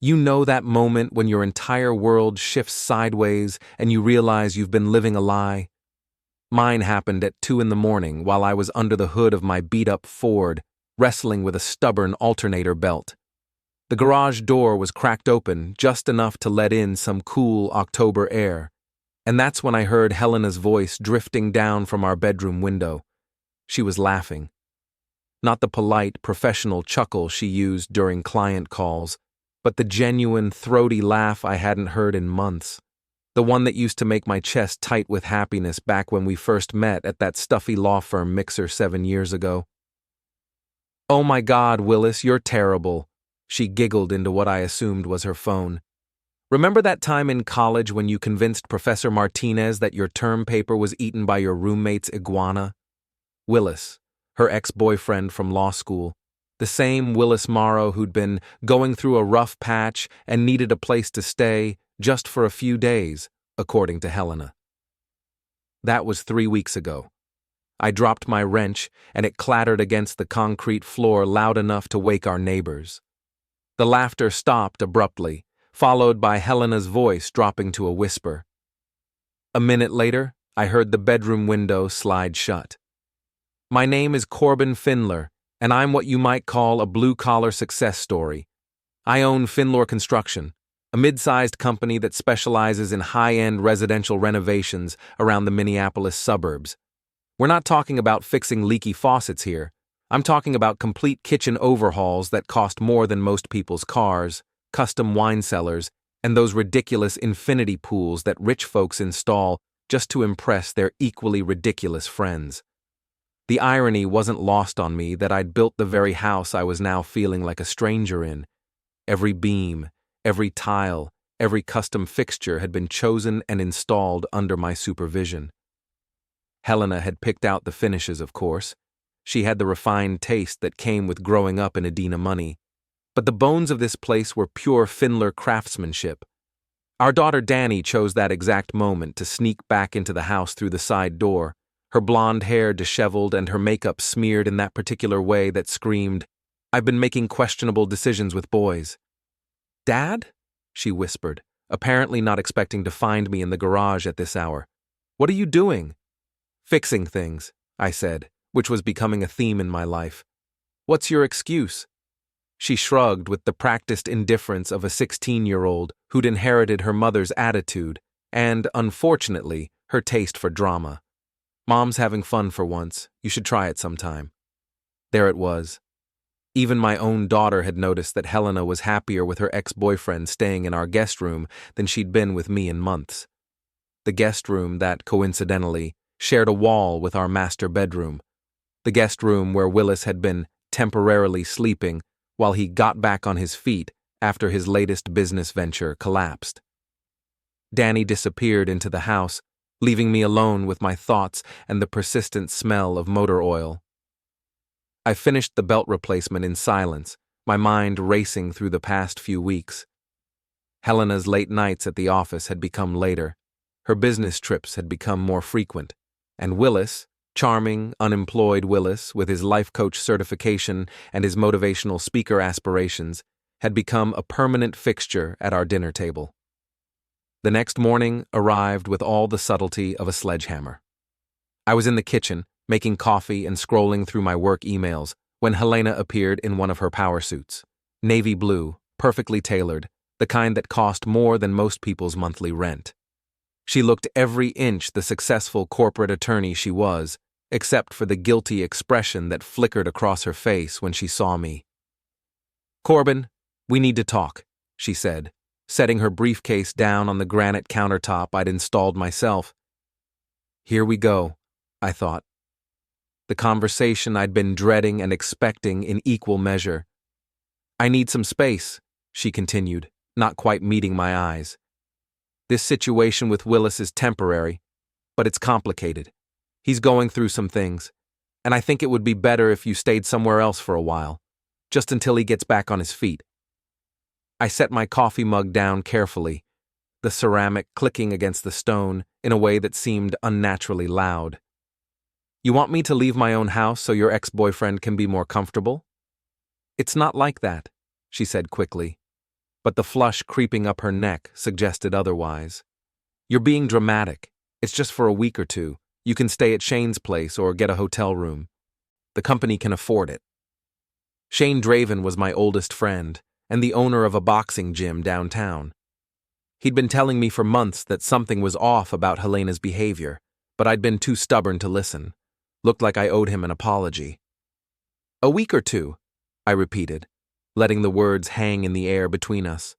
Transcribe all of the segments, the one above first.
You know that moment when your entire world shifts sideways and you realize you've been living a lie? Mine happened at 2 in the morning while I was under the hood of my beat-up Ford, wrestling with a stubborn alternator belt. The garage door was cracked open just enough to let in some cool October air, and that's when I heard Helena's voice drifting down from our bedroom window. She was laughing. Not the polite, professional chuckle she used during client calls, but the genuine, throaty laugh I hadn't heard in months. The one that used to make my chest tight with happiness back when we first met at that stuffy law firm mixer 7 years ago. "Oh my God, Willis, you're terrible," she giggled into what I assumed was her phone. "Remember that time in college when you convinced Professor Martinez that your term paper was eaten by your roommate's iguana?" Willis, her ex-boyfriend from law school, the same Willis Morrow who'd been going through a rough patch and needed a place to stay just for a few days, according to Helena. That was 3 weeks ago. I dropped my wrench and it clattered against the concrete floor loud enough to wake our neighbors. The laughter stopped abruptly, followed by Helena's voice dropping to a whisper. A minute later, I heard the bedroom window slide shut. "My name is Corbin Finlor, and I'm what you might call a blue-collar success story. I own Finlor Construction, a mid-sized company that specializes in high-end residential renovations around the Minneapolis suburbs. We're not talking about fixing leaky faucets here. I'm talking about complete kitchen overhauls that cost more than most people's cars, custom wine cellars, and those ridiculous infinity pools that rich folks install just to impress their equally ridiculous friends. The irony wasn't lost on me that I'd built the very house I was now feeling like a stranger in. Every beam, every tile, every custom fixture had been chosen and installed under my supervision. Helena had picked out the finishes, of course. She had the refined taste that came with growing up in Edina money. But the bones of this place were pure Finlor craftsmanship. Our daughter Dani chose that exact moment to sneak back into the house through the side door, her blonde hair disheveled and her makeup smeared in that particular way that screamed, "I've been making questionable decisions with boys." "Dad?" she whispered, apparently not expecting to find me in the garage at this hour. "What are you doing?" "Fixing things," I said, which was becoming a theme in my life. "What's your excuse?" She shrugged with the practiced indifference of a 16-year-old who'd inherited her mother's attitude and, unfortunately, her taste for drama. "Mom's having fun for once. You should try it sometime." There it was. Even my own daughter had noticed that Helena was happier with her ex-boyfriend staying in our guest room than she'd been with me in months. The guest room that, coincidentally, shared a wall with our master bedroom. The guest room where Willis had been temporarily sleeping while he got back on his feet after his latest business venture collapsed. Dani disappeared into the house, leaving me alone with my thoughts and the persistent smell of motor oil. I finished the belt replacement in silence, my mind racing through the past few weeks. Helena's late nights at the office had become later, her business trips had become more frequent, and Willis, charming, unemployed Willis with his life coach certification and his motivational speaker aspirations, had become a permanent fixture at our dinner table. The next morning arrived with all the subtlety of a sledgehammer. I was in the kitchen, making coffee and scrolling through my work emails, when Helena appeared in one of her power suits. Navy blue, perfectly tailored, the kind that cost more than most people's monthly rent. She looked every inch the successful corporate attorney she was, except for the guilty expression that flickered across her face when she saw me. "Corbin, we need to talk," she said, setting her briefcase down on the granite countertop I'd installed myself. Here we go, I thought. The conversation I'd been dreading and expecting in equal measure. "I need some space," she continued, not quite meeting my eyes. "This situation with Willis is temporary, but it's complicated. He's going through some things, and I think it would be better if you stayed somewhere else for a while, just until he gets back on his feet." I set my coffee mug down carefully, the ceramic clicking against the stone in a way that seemed unnaturally loud. "You want me to leave my own house so your ex-boyfriend can be more comfortable?" "It's not like that," she said quickly. but the flush creeping up her neck suggested otherwise. "You're being dramatic. It's just for a week or two. You can stay at Shane's place or get a hotel room. The company can afford it." Shane Draven was my oldest friend and the owner of a boxing gym downtown. He'd been telling me for months that something was off about Helena's behavior, but I'd been too stubborn to listen. Looked like I owed him an apology. "A week or two," I repeated, letting the words hang in the air between us.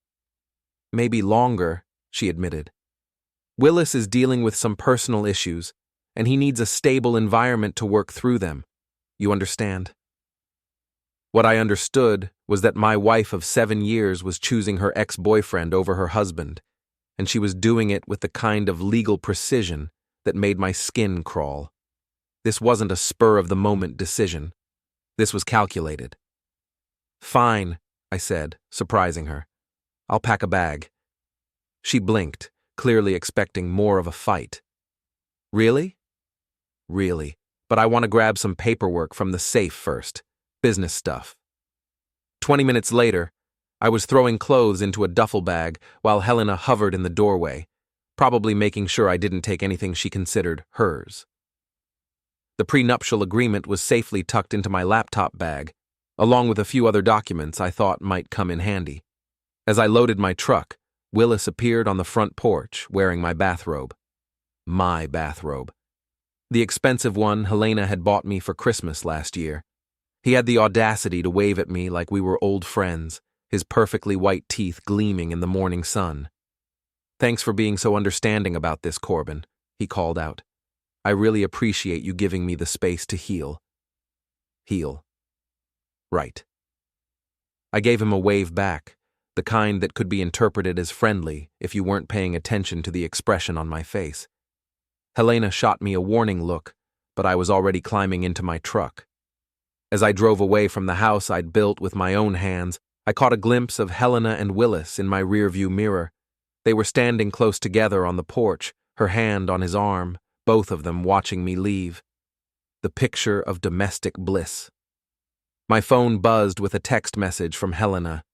"Maybe longer," she admitted. "Willis is dealing with some personal issues, and he needs a stable environment to work through them. You understand?" What I understood was that my wife of 7 years was choosing her ex-boyfriend over her husband, and she was doing it with the kind of legal precision that made my skin crawl. This wasn't a spur-of-the-moment decision. This was calculated. "Fine," I said, surprising her. "I'll pack a bag." She blinked, clearly expecting more of a fight. "Really?" "Really, but I want to grab some paperwork from the safe first. Business stuff." 20 minutes later, I was throwing clothes into a duffel bag while Helena hovered in the doorway, probably making sure I didn't take anything she considered hers. The prenuptial agreement was safely tucked into my laptop bag, along with a few other documents I thought might come in handy. As I loaded my truck, Willis appeared on the front porch wearing my bathrobe. My bathrobe. The expensive one Helena had bought me for Christmas last year. He had the audacity to wave at me like we were old friends, his perfectly white teeth gleaming in the morning sun. "Thanks for being so understanding about this, Corbin," he called out. "I really appreciate you giving me the space to heal." Heal. Right. I gave him a wave back, the kind that could be interpreted as friendly if you weren't paying attention to the expression on my face. Helena shot me a warning look, but I was already climbing into my truck. As I drove away from the house I'd built with my own hands, I caught a glimpse of Helena and Willis in my rearview mirror. They were standing close together on the porch, her hand on his arm, both of them watching me leave. The picture of domestic bliss. My phone buzzed with a text message from Helena.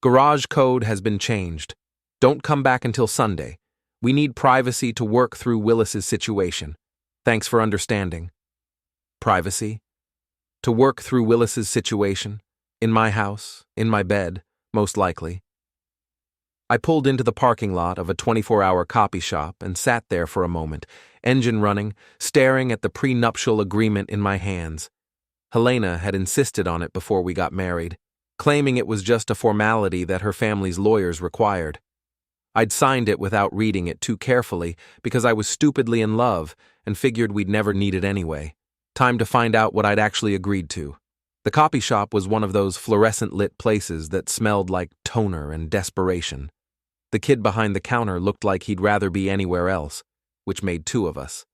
"Garage code has been changed. Don't come back until Sunday. We need privacy to work through Willis's situation. Thanks for understanding." Privacy? To work through Willis's situation? In my house, in my bed, most likely. I pulled into the parking lot of a 24-hour copy shop and sat there for a moment, engine running, staring at the prenuptial agreement in my hands. Helena had insisted on it before we got married, claiming it was just a formality that her family's lawyers required. I'd signed it without reading it too carefully because I was stupidly in love and figured we'd never need it anyway. Time to find out what I'd actually agreed to. The copy shop was one of those fluorescent-lit places that smelled like toner and desperation. The kid behind the counter looked like he'd rather be anywhere else, which made two of us.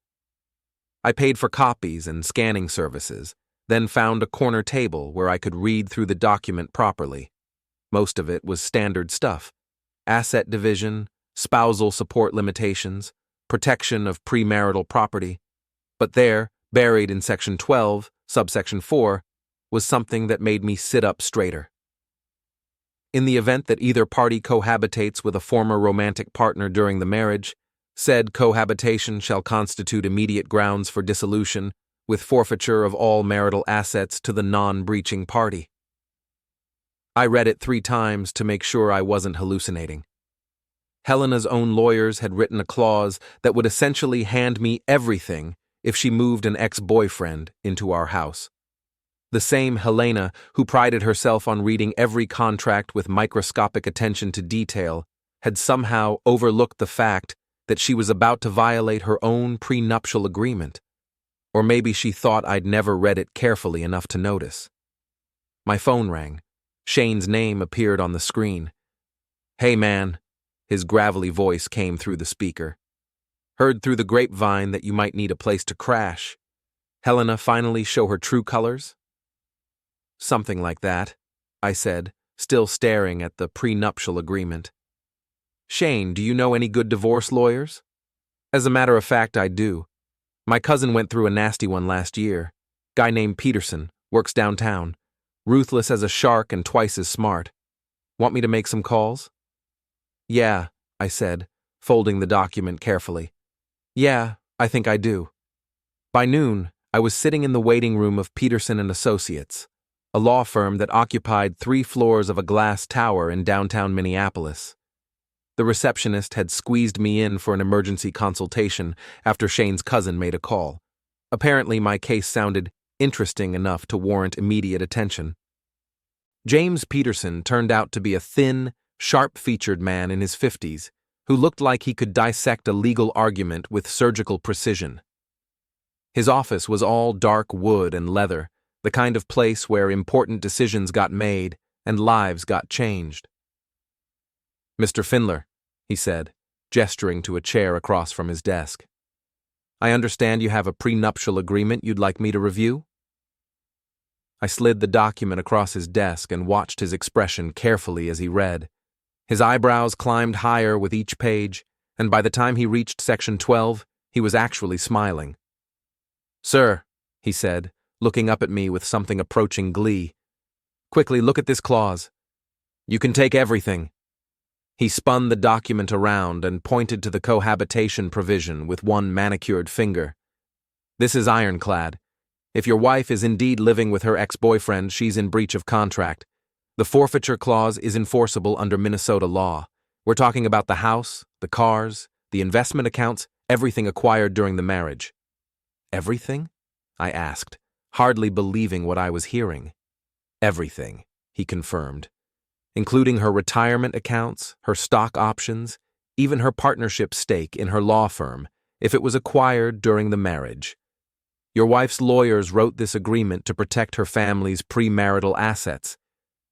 I paid for copies and scanning services, then found a corner table where I could read through the document properly. Most of it was standard stuff: asset division, spousal support limitations, protection of premarital property. But there, buried in Section 12, subsection 4, was something that made me sit up straighter. In the event that either party cohabitates with a former romantic partner during the marriage, said cohabitation shall constitute immediate grounds for dissolution, with forfeiture of all marital assets to the non-breaching party. I read it 3 times to make sure I wasn't hallucinating. Helena's own lawyers had written a clause that would essentially hand me everything if she moved an ex-boyfriend into our house. The same Helena who prided herself on reading every contract with microscopic attention to detail had somehow overlooked the fact that she was about to violate her own prenuptial agreement. Or maybe she thought I'd never read it carefully enough to notice. My phone rang. Shane's name appeared on the screen. "Hey, man," his gravelly voice came through the speaker. "Heard through the grapevine that you might need a place to crash. Helena finally show her true colors?" "Something like that," I said, still staring at the prenuptial agreement. "Shane, do you know any good divorce lawyers?" "As a matter of fact, I do. My cousin went through a nasty one last year. Guy named Peterson, works downtown. Ruthless as a shark and twice as smart. Want me to make some calls? Yeah, I said, folding the document carefully. Yeah, I think I do. By noon, I was sitting in the waiting room of Peterson and Associates, a law firm that occupied 3 floors of a glass tower in downtown Minneapolis. The receptionist had squeezed me in for an emergency consultation after Shane's cousin made a call. Apparently, my case sounded interesting enough to warrant immediate attention. James Peterson turned out to be a thin, sharp-featured man in his 50s who looked like he could dissect a legal argument with surgical precision. His office was all dark wood and leather, the kind of place where important decisions got made and lives got changed. "Mr. Finlor," he said, gesturing to a chair across from his desk. "I understand you have a prenuptial agreement you'd like me to review?" I slid the document across his desk and watched his expression carefully as he read. His eyebrows climbed higher with each page, and by the time he reached section 12, he was actually smiling. "Sir," he said, looking up at me with something approaching glee, "quickly look at this clause. You can take everything." He spun the document around and pointed to the cohabitation provision with one manicured finger. "This is ironclad. If your wife is indeed living with her ex-boyfriend, she's in breach of contract. The forfeiture clause is enforceable under Minnesota law. We're talking about the house, the cars, the investment accounts, everything acquired during the marriage." "Everything?" I asked, hardly believing what I was hearing. "Everything," he confirmed, "including her retirement accounts, her stock options, even her partnership stake in her law firm, if it was acquired during the marriage. Your wife's lawyers wrote this agreement to protect her family's premarital assets,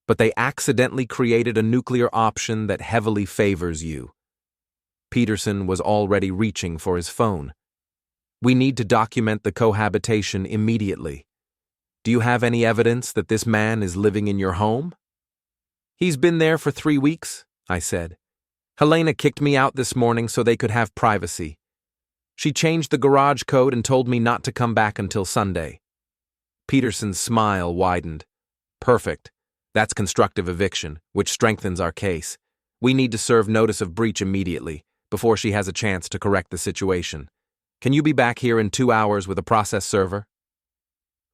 but they accidentally created a nuclear option that heavily favors you." Peterson was already reaching for his phone. "We need to document the cohabitation immediately. Do you have any evidence that this man is living in your home?" "He's been there for 3 weeks," I said. "Helena kicked me out this morning so they could have privacy. She changed the garage code and told me not to come back until Sunday." Peterson's smile widened. "Perfect. That's constructive eviction, which strengthens our case. We need to serve notice of breach immediately, before she has a chance to correct the situation. Can you be back here in 2 hours with a process server?"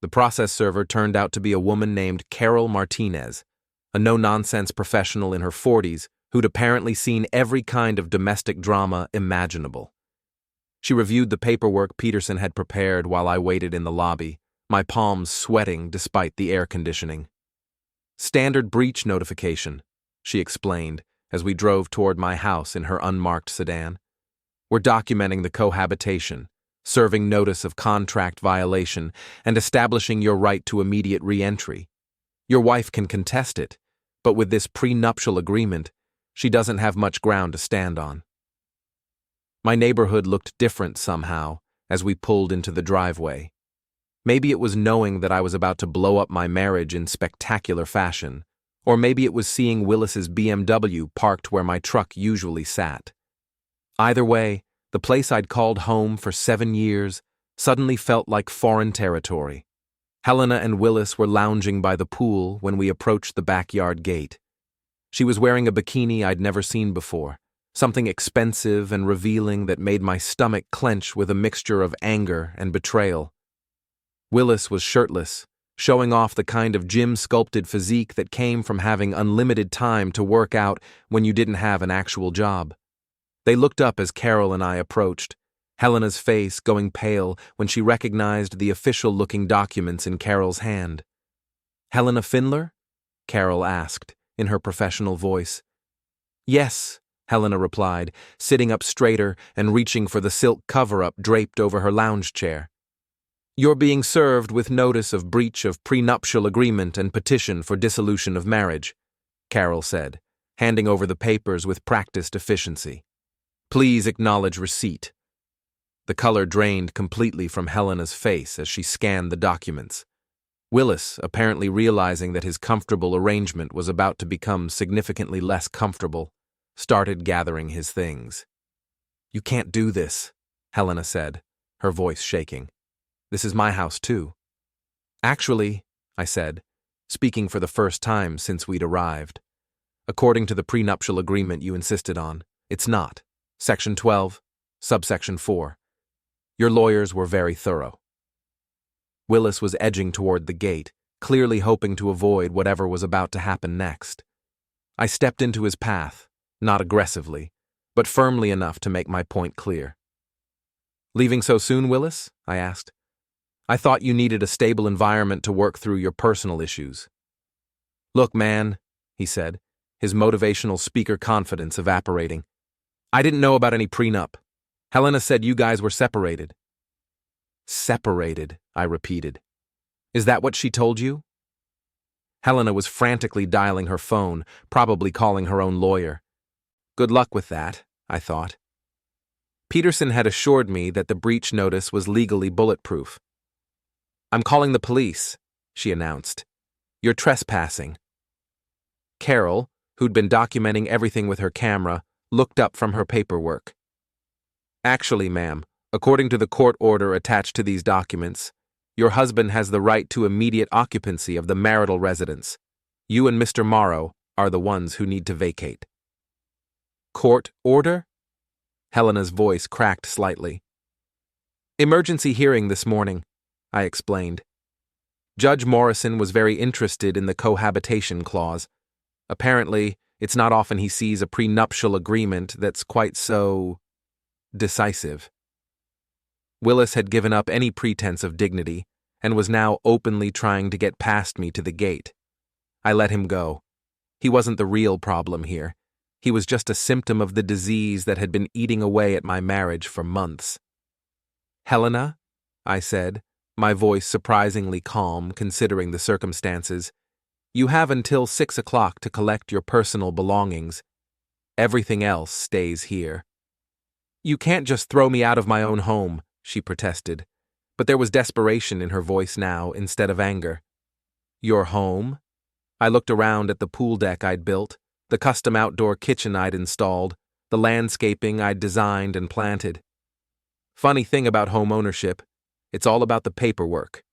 The process server turned out to be a woman named Carol Martinez, a no-nonsense professional in her 40s who'd apparently seen every kind of domestic drama imaginable. She reviewed the paperwork Peterson had prepared while I waited in the lobby, my palms sweating despite the air conditioning. "Standard breach notification," she explained as we drove toward my house in her unmarked sedan. "We're documenting the cohabitation, serving notice of contract violation, and establishing your right to immediate re-entry. Your wife can contest it, but with this prenuptial agreement, she doesn't have much ground to stand on." My neighborhood looked different somehow as we pulled into the driveway. Maybe it was knowing that I was about to blow up my marriage in spectacular fashion, or maybe it was seeing Willis's BMW parked where my truck usually sat. Either way, the place I'd called home for 7 years suddenly felt like foreign territory. Helena and Willis were lounging by the pool when we approached the backyard gate. She was wearing a bikini I'd never seen before, something expensive and revealing that made my stomach clench with a mixture of anger and betrayal. Willis was shirtless, showing off the kind of gym-sculpted physique that came from having unlimited time to work out when you didn't have an actual job. They looked up as Carol and I approached, Helena's face going pale when she recognized the official-looking documents in Carol's hand. "Helena Finlor?" Carol asked, in her professional voice. "Yes," Helena replied, sitting up straighter and reaching for the silk cover-up draped over her lounge chair. "You're being served with notice of breach of prenuptial agreement and petition for dissolution of marriage," Carol said, handing over the papers with practiced efficiency. "Please acknowledge receipt." The color drained completely from Helena's face as she scanned the documents. Willis, apparently realizing that his comfortable arrangement was about to become significantly less comfortable, started gathering his things. "You can't do this," Helena said, her voice shaking. "This is my house, too." "Actually," I said, speaking for the first time since we'd arrived, According to the prenuptial agreement you insisted on, it's not. Section 12, subsection 4. Your lawyers were very thorough. Willis was edging toward the gate, clearly hoping to avoid whatever was about to happen next. I stepped into his path, not aggressively, but firmly enough to make my point clear. Leaving so soon, Willis? I asked. I thought you needed a stable environment to work through your personal issues. Look, man, he said, his motivational speaker confidence evaporating. I didn't know about any prenup. Helena said you guys were separated. Separated, I repeated. Is that what she told you? Helena was frantically dialing her phone, probably calling her own lawyer. Good luck with that, I thought. Peterson had assured me that the breach notice was legally bulletproof. I'm calling the police, she announced. You're trespassing. Carol, who'd been documenting everything with her camera, looked up from her paperwork. Actually, ma'am, according to the court order attached to these documents, your husband has the right to immediate occupancy of the marital residence. You and Mr. Morrow are the ones who need to vacate. Court order? Helena's voice cracked slightly. Emergency hearing this morning, I explained. Judge Morrison was very interested in the cohabitation clause. Apparently, it's not often he sees a prenuptial agreement that's quite so decisive. Willis had given up any pretense of dignity and was now openly trying to get past me to the gate. I let him go. He wasn't the real problem here. He was just a symptom of the disease that had been eating away at my marriage for months. Helena, I said, my voice surprisingly calm considering the circumstances, you have until 6 o'clock to collect your personal belongings. Everything else stays here. You can't just throw me out of my own home, she protested, but there was desperation in her voice now instead of anger. Your home? I looked around at the pool deck I'd built, the custom outdoor kitchen I'd installed, the landscaping I'd designed and planted. Funny thing about home ownership, it's all about the paperwork.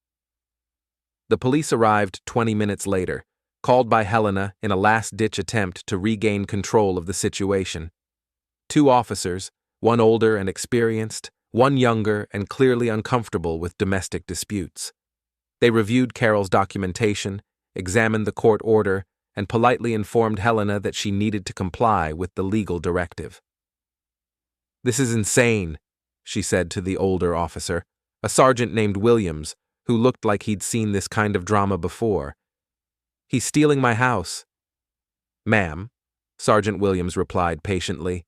The police arrived 20 minutes later, called by Helena in a last-ditch attempt to regain control of the situation. 2 officers, one older and experienced, one younger and clearly uncomfortable with domestic disputes. They reviewed Carol's documentation, examined the court order, and politely informed Helena that she needed to comply with the legal directive. This is insane, she said to the older officer, a sergeant named Williams, who looked like he'd seen this kind of drama before. He's stealing my house. Ma'am, Sergeant Williams replied patiently.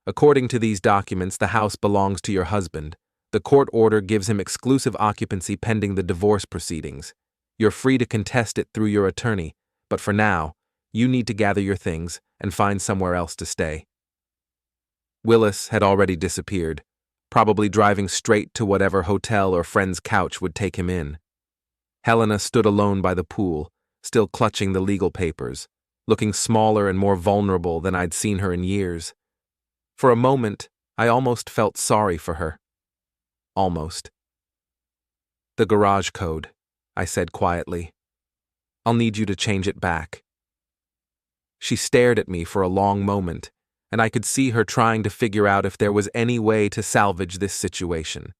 According to these documents, the house belongs to your husband. The court order gives him exclusive occupancy pending the divorce proceedings. You're free to contest it through your attorney, but for now, you need to gather your things and find somewhere else to stay. Willis had already disappeared, probably driving straight to whatever hotel or friend's couch would take him in. Helena stood alone by the pool, still clutching the legal papers, looking smaller and more vulnerable than I'd seen her in years. For a moment, I almost felt sorry for her. Almost. The garage code, I said quietly. I'll need you to change it back. She stared at me for a long moment, and I could see her trying to figure out if there was any way to salvage this situation.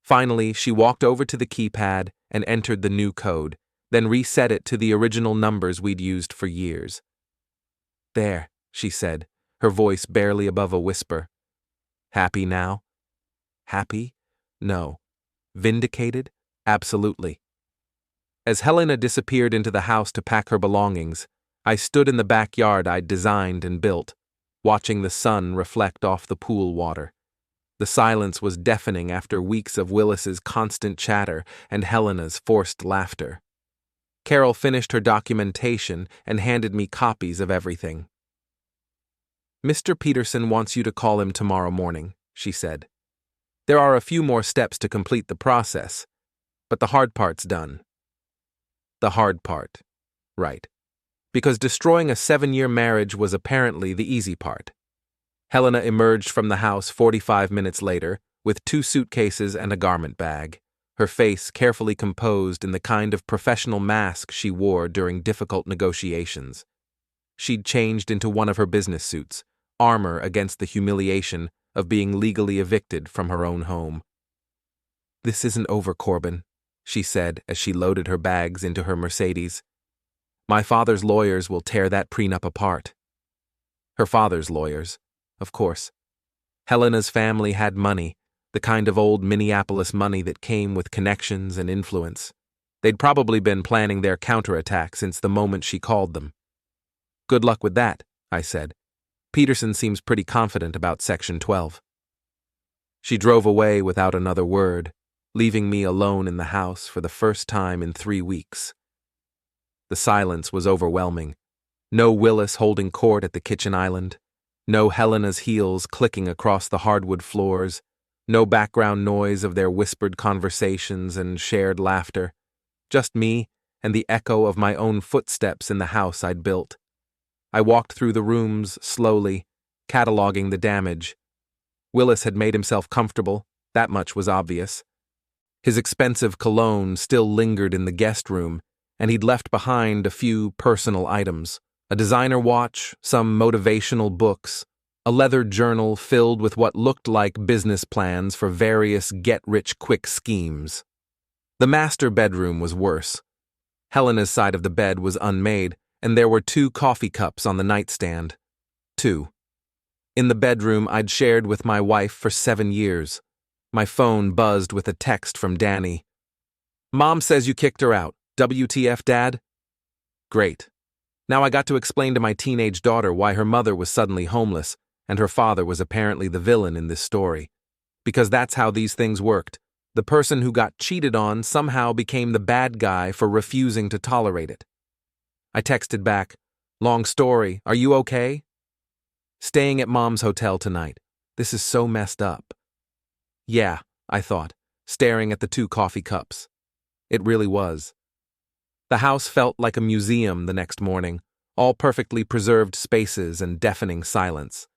Finally, she walked over to the keypad and entered the new code, then reset it to the original numbers we'd used for years. There, she said, her voice barely above a whisper. Happy now? Happy? No. Vindicated? Absolutely. As Helena disappeared into the house to pack her belongings, I stood in the backyard I'd designed and built, watching the sun reflect off the pool water. The silence was deafening after weeks of Willis's constant chatter and Helena's forced laughter. Carol finished her documentation and handed me copies of everything. Mr. Peterson wants you to call him tomorrow morning, she said. There are a few more steps to complete the process, but the hard part's done. The hard part. Right. Because destroying a 7-year marriage was apparently the easy part. Helena emerged from the house 45 minutes later with 2 suitcases and a garment bag, her face carefully composed in the kind of professional mask she wore during difficult negotiations. She'd changed into one of her business suits, armor against the humiliation of being legally evicted from her own home. "This isn't over, Corbin," she said as she loaded her bags into her Mercedes. "My father's lawyers will tear that prenup apart." Her father's lawyers, of course. Helena's family had money, the kind of old Minneapolis money that came with connections and influence. They'd probably been planning their counterattack since the moment she called them. "Good luck with that," I said. "Peterson seems pretty confident about Section 12. She drove away without another word, leaving me alone in the house for the first time in 3 weeks. The silence was overwhelming. No Willis holding court at the kitchen island. No Helena's heels clicking across the hardwood floors. No background noise of their whispered conversations and shared laughter. Just me and the echo of my own footsteps in the house I'd built. I walked through the rooms slowly, cataloging the damage. Willis had made himself comfortable, that much was obvious. His expensive cologne still lingered in the guest room, and he'd left behind a few personal items. A designer watch, some motivational books, a leather journal filled with what looked like business plans for various get-rich-quick schemes. The master bedroom was worse. Helena's side of the bed was unmade, and there were 2 coffee cups on the nightstand. 2. In the bedroom I'd shared with my wife for 7 years. My phone buzzed with a text from Dani. "Mom says you kicked her out. WTF, Dad?" Great. Now I got to explain to my teenage daughter why her mother was suddenly homeless, and her father was apparently the villain in this story. Because that's how these things worked. The person who got cheated on somehow became the bad guy for refusing to tolerate it. I texted back, "Long story, are you okay?" "Staying at Mom's hotel tonight. This is so messed up." Yeah, I thought, staring at the 2 coffee cups. It really was. The house felt like a museum the next morning, all perfectly preserved spaces and deafening silence.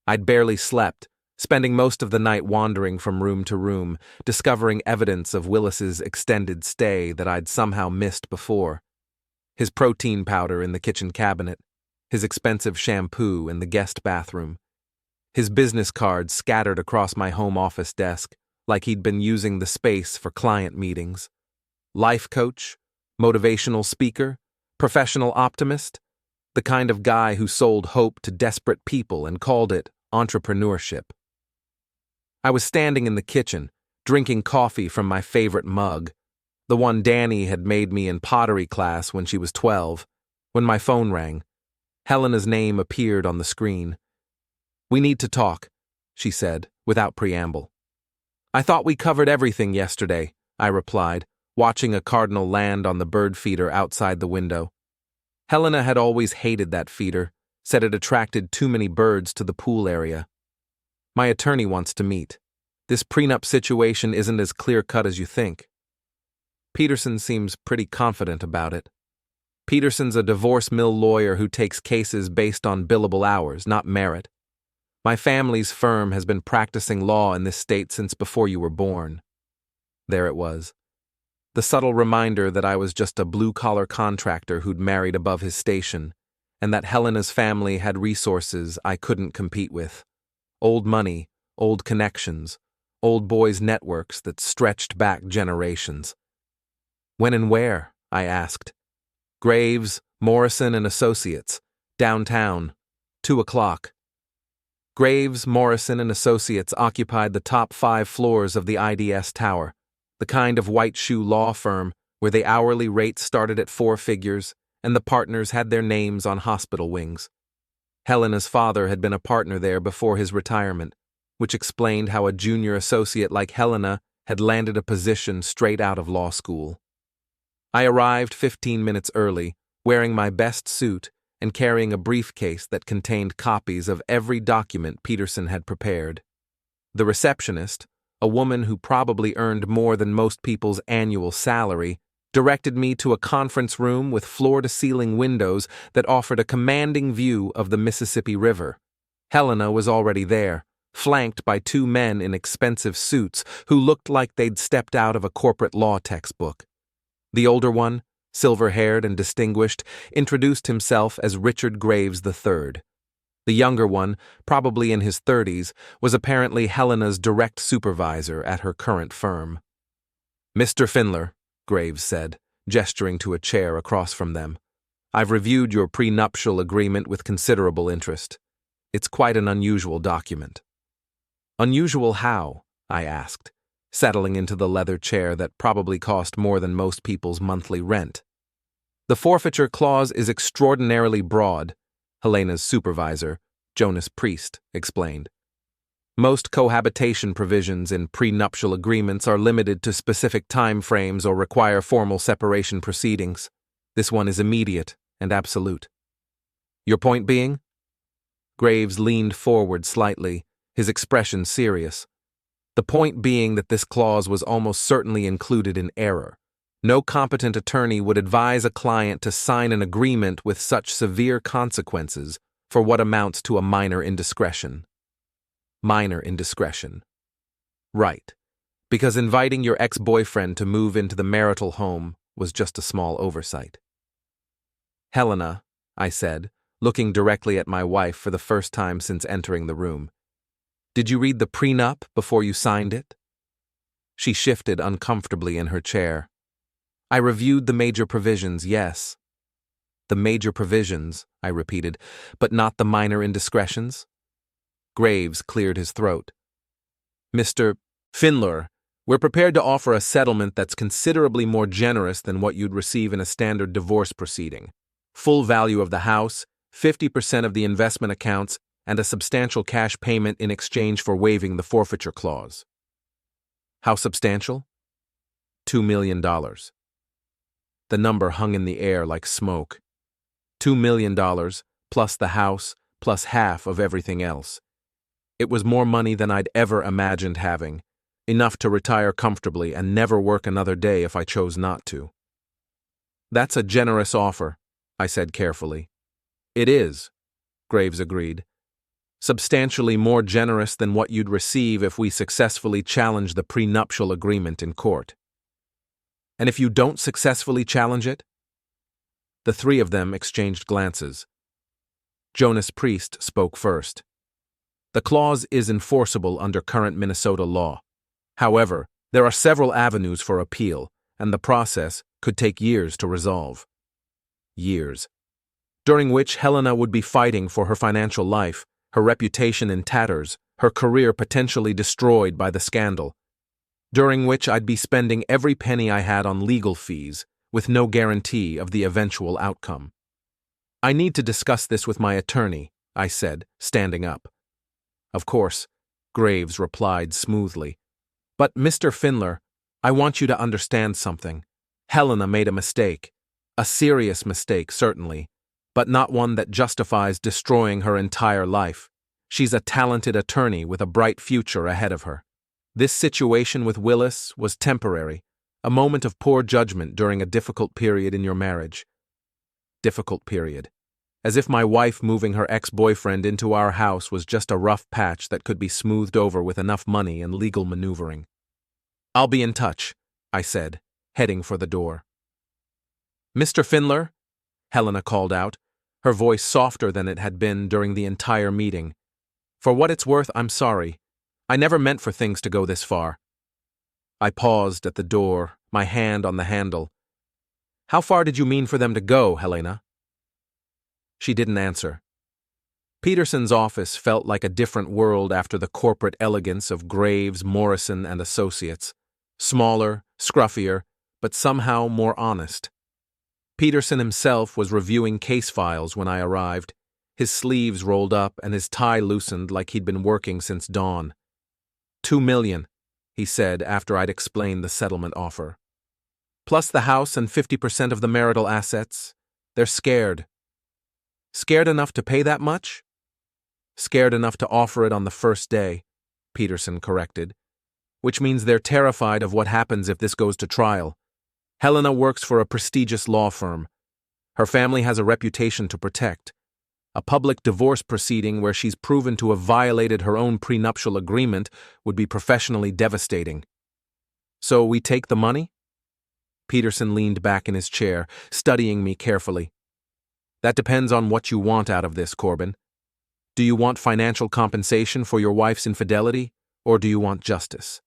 I'd barely slept, spending most of the night wandering from room to room, discovering evidence of Willis's extended stay that I'd somehow missed before. His protein powder in the kitchen cabinet, his expensive shampoo in the guest bathroom, his business cards scattered across my home office desk, like he'd been using the space for client meetings. Life coach, motivational speaker, professional optimist, the kind of guy who sold hope to desperate people and called it entrepreneurship. I was standing in the kitchen, drinking coffee from my favorite mug, the one Dani had made me in pottery class when she was 12, when my phone rang. Helena's name appeared on the screen. "We need to talk," she said, without preamble. "I thought we covered everything yesterday," I replied, watching a cardinal land on the bird feeder outside the window. Helena had always hated that feeder, said it attracted too many birds to the pool area. "My attorney wants to meet. This prenup situation isn't as clear-cut as you think." Peterson seems pretty confident about it. Peterson's a divorce mill lawyer who takes cases based on billable hours, not merit. My family's firm has been practicing law in this state since before you were born. There it was. The subtle reminder that I was just a blue-collar contractor who'd married above his station, and that Helena's family had resources I couldn't compete with. Old money, old connections, old boys' networks that stretched back generations. "When and where?" I asked. "Graves, Morrison and Associates, downtown, 2 o'clock. Graves, Morrison and Associates occupied the top 5 floors of the IDS Tower, the kind of white-shoe law firm where the hourly rates started at 4 figures and the partners had their names on hospital wings. Helena's father had been a partner there before his retirement, which explained how a junior associate like Helena had landed a position straight out of law school. I arrived 15 minutes early, wearing my best suit and carrying a briefcase that contained copies of every document Peterson had prepared. The receptionist, a woman who probably earned more than most people's annual salary, directed me to a conference room with floor-to-ceiling windows that offered a commanding view of the Mississippi River. Helena was already there, flanked by 2 men in expensive suits who looked like they'd stepped out of a corporate law textbook. The older one, silver-haired and distinguished, introduced himself as Richard Graves III. The younger one, probably in his 30s, was apparently Helena's direct supervisor at her current firm. "Mr. Finlor," Graves said, gesturing to a chair across from them, "I've reviewed your prenuptial agreement with considerable interest. It's quite an unusual document." "Unusual how?" I asked, settling into the leather chair that probably cost more than most people's monthly rent. "The forfeiture clause is extraordinarily broad," Helena's supervisor, Jonas Priest, explained. "Most cohabitation provisions in prenuptial agreements are limited to specific time frames or require formal separation proceedings. This one is immediate and absolute." "Your point being?" Graves leaned forward slightly, his expression serious. "The point being that this clause was almost certainly included in error. No competent attorney would advise a client to sign an agreement with such severe consequences for what amounts to a minor indiscretion." Minor indiscretion. Right, because inviting your ex-boyfriend to move into the marital home was just a small oversight. "Helena," I said, looking directly at my wife for the first time since entering the room, "did you read the prenup before you signed it?" She shifted uncomfortably in her chair. "I reviewed the major provisions, yes." "The major provisions," I repeated, "but not the minor indiscretions?" Graves cleared his throat. "Mr. Finlor, we're prepared to offer a settlement that's considerably more generous than what you'd receive in a standard divorce proceeding. Full value of the house, 50% of the investment accounts, and a substantial cash payment in exchange for waiving the forfeiture clause." "How substantial?" $2 million. The number hung in the air like smoke. $2 million, plus the house, plus half of everything else. It was more money than I'd ever imagined having, enough to retire comfortably and never work another day if I chose not to. "That's a generous offer," I said carefully. "It is," Graves agreed. "Substantially more generous than what you'd receive if we successfully challenge the prenuptial agreement in court." "And if you don't successfully challenge it?" The three of them exchanged glances. Jonas Priest spoke first. "The clause is enforceable under current Minnesota law. However, there are several avenues for appeal, and the process could take years to resolve." Years. During which Helena would be fighting for her financial life, her reputation in tatters, her career potentially destroyed by the scandal. During which I'd be spending every penny I had on legal fees, with no guarantee of the eventual outcome. "I need to discuss this with my attorney," I said, standing up. "Of course," Graves replied smoothly. "But, Mr. Finlor, I want you to understand something. Helena made a mistake. A serious mistake, certainly, but not one that justifies destroying her entire life. She's a talented attorney with a bright future ahead of her. This situation with Willis was temporary, a moment of poor judgment during a difficult period in your marriage." Difficult period. As if my wife moving her ex-boyfriend into our house was just a rough patch that could be smoothed over with enough money and legal maneuvering. "I'll be in touch," I said, heading for the door. "Mr. Finlor," Helena called out, her voice softer than it had been during the entire meeting. "For what it's worth, I'm sorry. I never meant for things to go this far." I paused at the door, my hand on the handle. "How far did you mean for them to go, Helena?" She didn't answer. Peterson's office felt like a different world after the corporate elegance of Graves, Morrison, and Associates. Smaller, scruffier, but somehow more honest. Peterson himself was reviewing case files when I arrived, his sleeves rolled up and his tie loosened like he'd been working since dawn. $2 million, he said after I'd explained the settlement offer. "Plus the house and 50% of the marital assets. They're scared." "Scared enough to pay that much?" "Scared enough to offer it on the first day," Peterson corrected. "Which means they're terrified of what happens if this goes to trial. Helena works for a prestigious law firm. Her family has a reputation to protect. A public divorce proceeding where she's proven to have violated her own prenuptial agreement would be professionally devastating." "So we take the money?" Peterson leaned back in his chair, studying me carefully. That depends on what you want out of this, Corbin. Do you want financial compensation for your wife's infidelity, or do you want justice?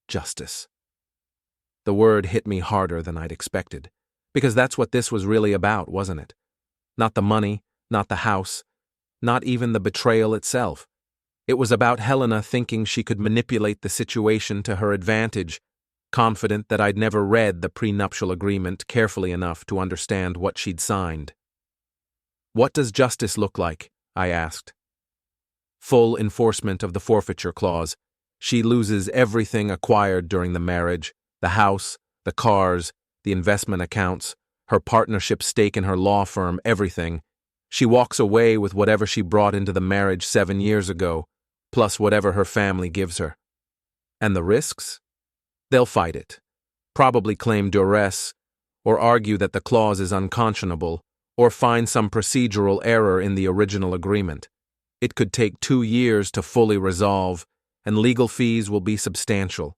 Justice. The word hit me harder than I'd expected, because that's what this was really about, wasn't it? Not the money, not the house, not even the betrayal itself. It was about Helena thinking she could manipulate the situation to her advantage, confident that I'd never read the prenuptial agreement carefully enough to understand what she'd signed. What does justice look like? I asked. Full enforcement of the forfeiture clause. She loses everything acquired during the marriage, the house, the cars, the investment accounts, her partnership stake in her law firm, everything. She walks away with whatever she brought into the marriage 7 years ago, plus whatever her family gives her. And the risks? They'll fight it, probably claim duress, or argue that the clause is unconscionable, or find some procedural error in the original agreement. It could take 2 years to fully resolve, and legal fees will be substantial.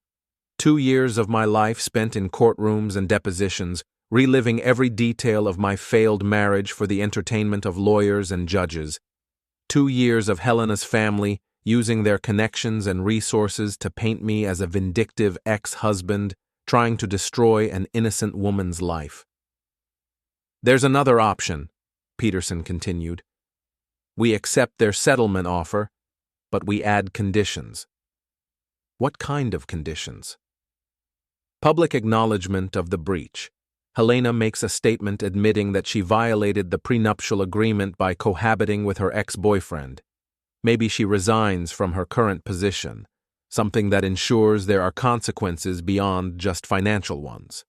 2 years of my life spent in courtrooms and depositions, reliving every detail of my failed marriage for the entertainment of lawyers and judges. 2 years of Helena's family using their connections and resources to paint me as a vindictive ex-husband trying to destroy an innocent woman's life. There's another option, Peterson continued. We accept their settlement offer, but we add conditions. What kind of conditions? Public acknowledgement of the breach. Helena makes a statement admitting that she violated the prenuptial agreement by cohabiting with her ex-boyfriend. Maybe she resigns from her current position, something that ensures there are consequences beyond just financial ones.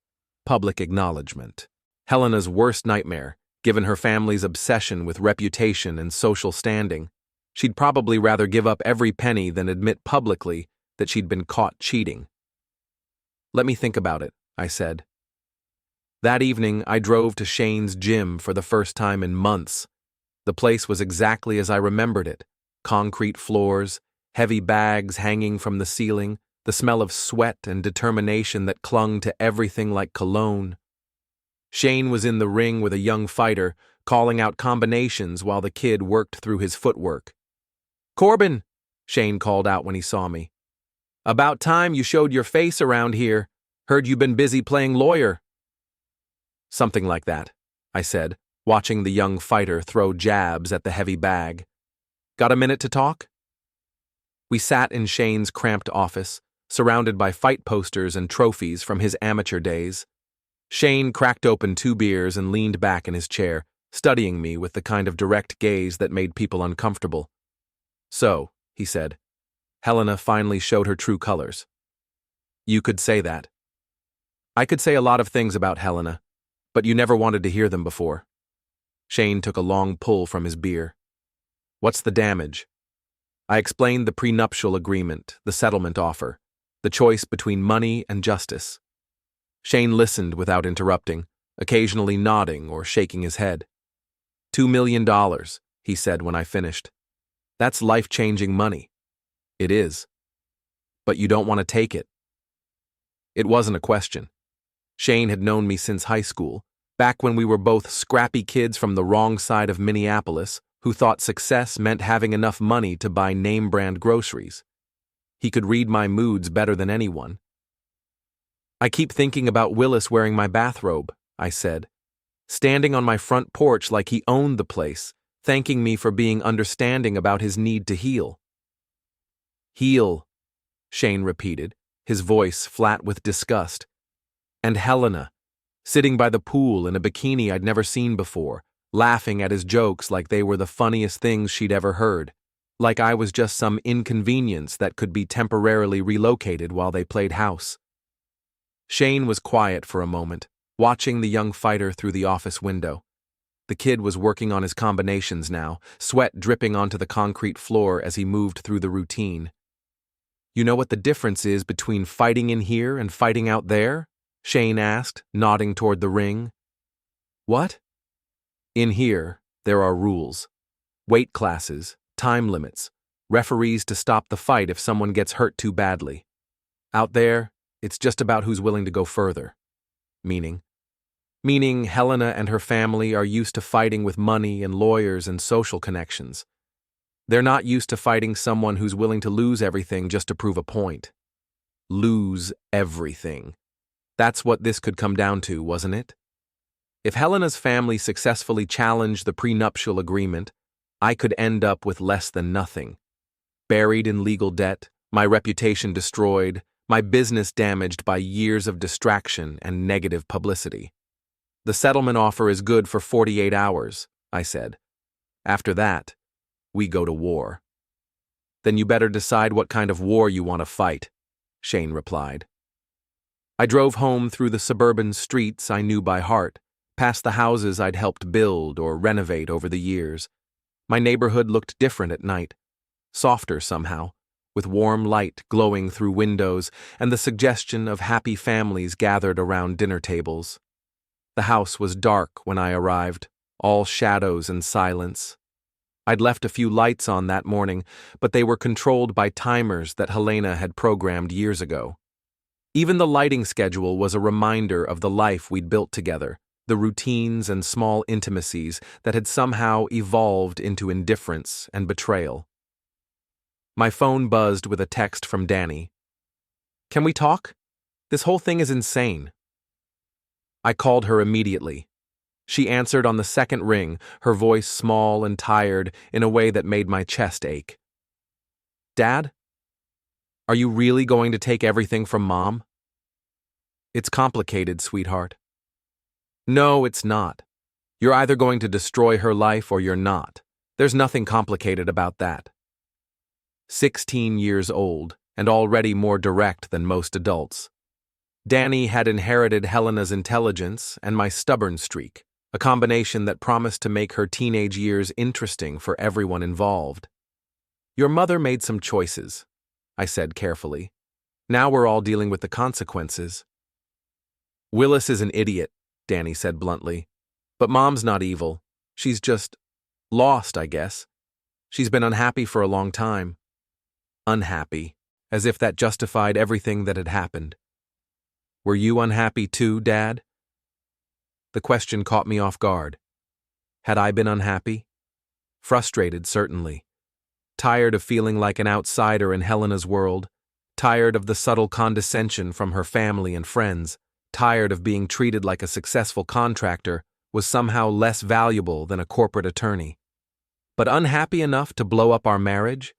Public acknowledgement. Helena's worst nightmare, given her family's obsession with reputation and social standing. She'd probably rather give up every penny than admit publicly that she'd been caught cheating. Let me think about it, I said. That evening, I drove to Shane's gym for the first time in months. The place was exactly as I remembered it. Concrete floors, heavy bags hanging from the ceiling, the smell of sweat and determination that clung to everything like cologne. Shane was in the ring with a young fighter, calling out combinations while the kid worked through his footwork. "Corbin," Shane called out when he saw me. "About time you showed your face around here. Heard you've been busy playing lawyer." Something like that, I said, watching the young fighter throw jabs at the heavy bag. Got a minute to talk? We sat in Shane's cramped office, surrounded by fight posters and trophies from his amateur days. Shane cracked open 2 beers and leaned back in his chair, studying me with the kind of direct gaze that made people uncomfortable. "So," he said, "Helena finally showed her true colors." "You could say that." "I could say a lot of things about Helena, but you never wanted to hear them before." Shane took a long pull from his beer. "What's the damage?" I explained the prenuptial agreement, the settlement offer, the choice between money and justice. Shane listened without interrupting, occasionally nodding or shaking his head. $2 million, he said when I finished. "That's life-changing money." "It is. But you don't want to take it." It wasn't a question. Shane had known me since high school, back when we were both scrappy kids from the wrong side of Minneapolis who thought success meant having enough money to buy name-brand groceries. He could read my moods better than anyone. "I keep thinking about Willis wearing my bathrobe," I said, standing on my front porch like he owned the place, thanking me for being understanding about his need to heal. "Heal," Shane repeated, his voice flat with disgust. And Helena, sitting by the pool in a bikini I'd never seen before, laughing at his jokes like they were the funniest things she'd ever heard, like I was just some inconvenience that could be temporarily relocated while they played house. Shane was quiet for a moment, watching the young fighter through the office window. The kid was working on his combinations now, sweat dripping onto the concrete floor as he moved through the routine. "You know what the difference is between fighting in here and fighting out there?" Shane asked, nodding toward the ring. "What?" "In here, there are rules. Weight classes, time limits, referees to stop the fight if someone gets hurt too badly. Out there, it's just about who's willing to go further." Meaning? Meaning Helena and her family are used to fighting with money and lawyers and social connections. They're not used to fighting someone who's willing to lose everything just to prove a point. Lose everything. That's what this could come down to, wasn't it? If Helena's family successfully challenged the prenuptial agreement, I could end up with less than nothing. Buried in legal debt, my reputation destroyed, my business damaged by years of distraction and negative publicity. The settlement offer is good for 48 hours, I said. After that, we go to war. Then you better decide what kind of war you want to fight, Shane replied. I drove home through the suburban streets I knew by heart, past the houses I'd helped build or renovate over the years. My neighborhood looked different at night, softer somehow, with warm light glowing through windows and the suggestion of happy families gathered around dinner tables. The house was dark when I arrived, all shadows and silence. I'd left a few lights on that morning, but they were controlled by timers that Helena had programmed years ago. Even the lighting schedule was a reminder of the life we'd built together, the routines and small intimacies that had somehow evolved into indifference and betrayal. My phone buzzed with a text from Dani. "Can we talk? This whole thing is insane." I called her immediately. She answered on the second ring, her voice small and tired in a way that made my chest ache. "Dad? Are you really going to take everything from Mom?" "It's complicated, sweetheart." "No, it's not. You're either going to destroy her life or you're not. There's nothing complicated about that." 16 years old, and already more direct than most adults. Dani had inherited Helena's intelligence and my stubborn streak, a combination that promised to make her teenage years interesting for everyone involved. "Your mother made some choices," I said carefully. "Now we're all dealing with the consequences." "Willis is an idiot," Dani said bluntly. "But Mom's not evil. She's just lost, I guess. She's been unhappy for a long time." Unhappy, as if that justified everything that had happened. "Were you unhappy too, Dad?" The question caught me off guard. Had I been unhappy? Frustrated, certainly. Tired of feeling like an outsider in Helena's world, tired of the subtle condescension from her family and friends, tired of being treated like a successful contractor was somehow less valuable than a corporate attorney. But unhappy enough to blow up our marriage?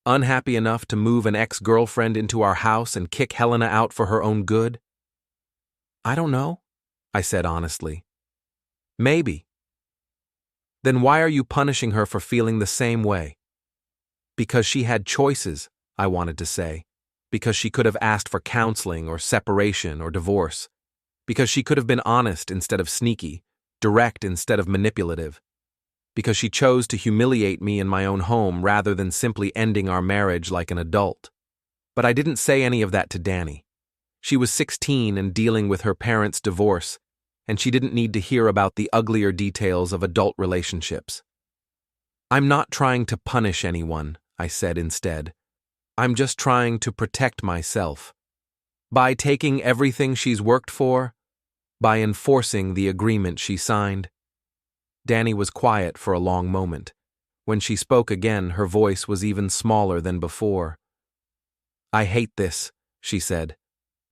Unhappy enough to move an ex-girlfriend into our house and kick Helena out for her own good? "I don't know," I said honestly. "Maybe." "Then why are you punishing her for feeling the same way?" "Because she had choices," I wanted to say. Because she could have asked for counseling or separation or divorce. Because she could have been honest instead of sneaky, direct instead of manipulative. Because she chose to humiliate me in my own home rather than simply ending our marriage like an adult. But I didn't say any of that to Dani. She was 16 and dealing with her parents' divorce, and she didn't need to hear about the uglier details of adult relationships. "I'm not trying to punish anyone," I said instead. "I'm just trying to protect myself. By taking everything she's worked for, by enforcing the agreement she signed." Dani was quiet for a long moment. When she spoke again, her voice was even smaller than before. "I hate this," she said.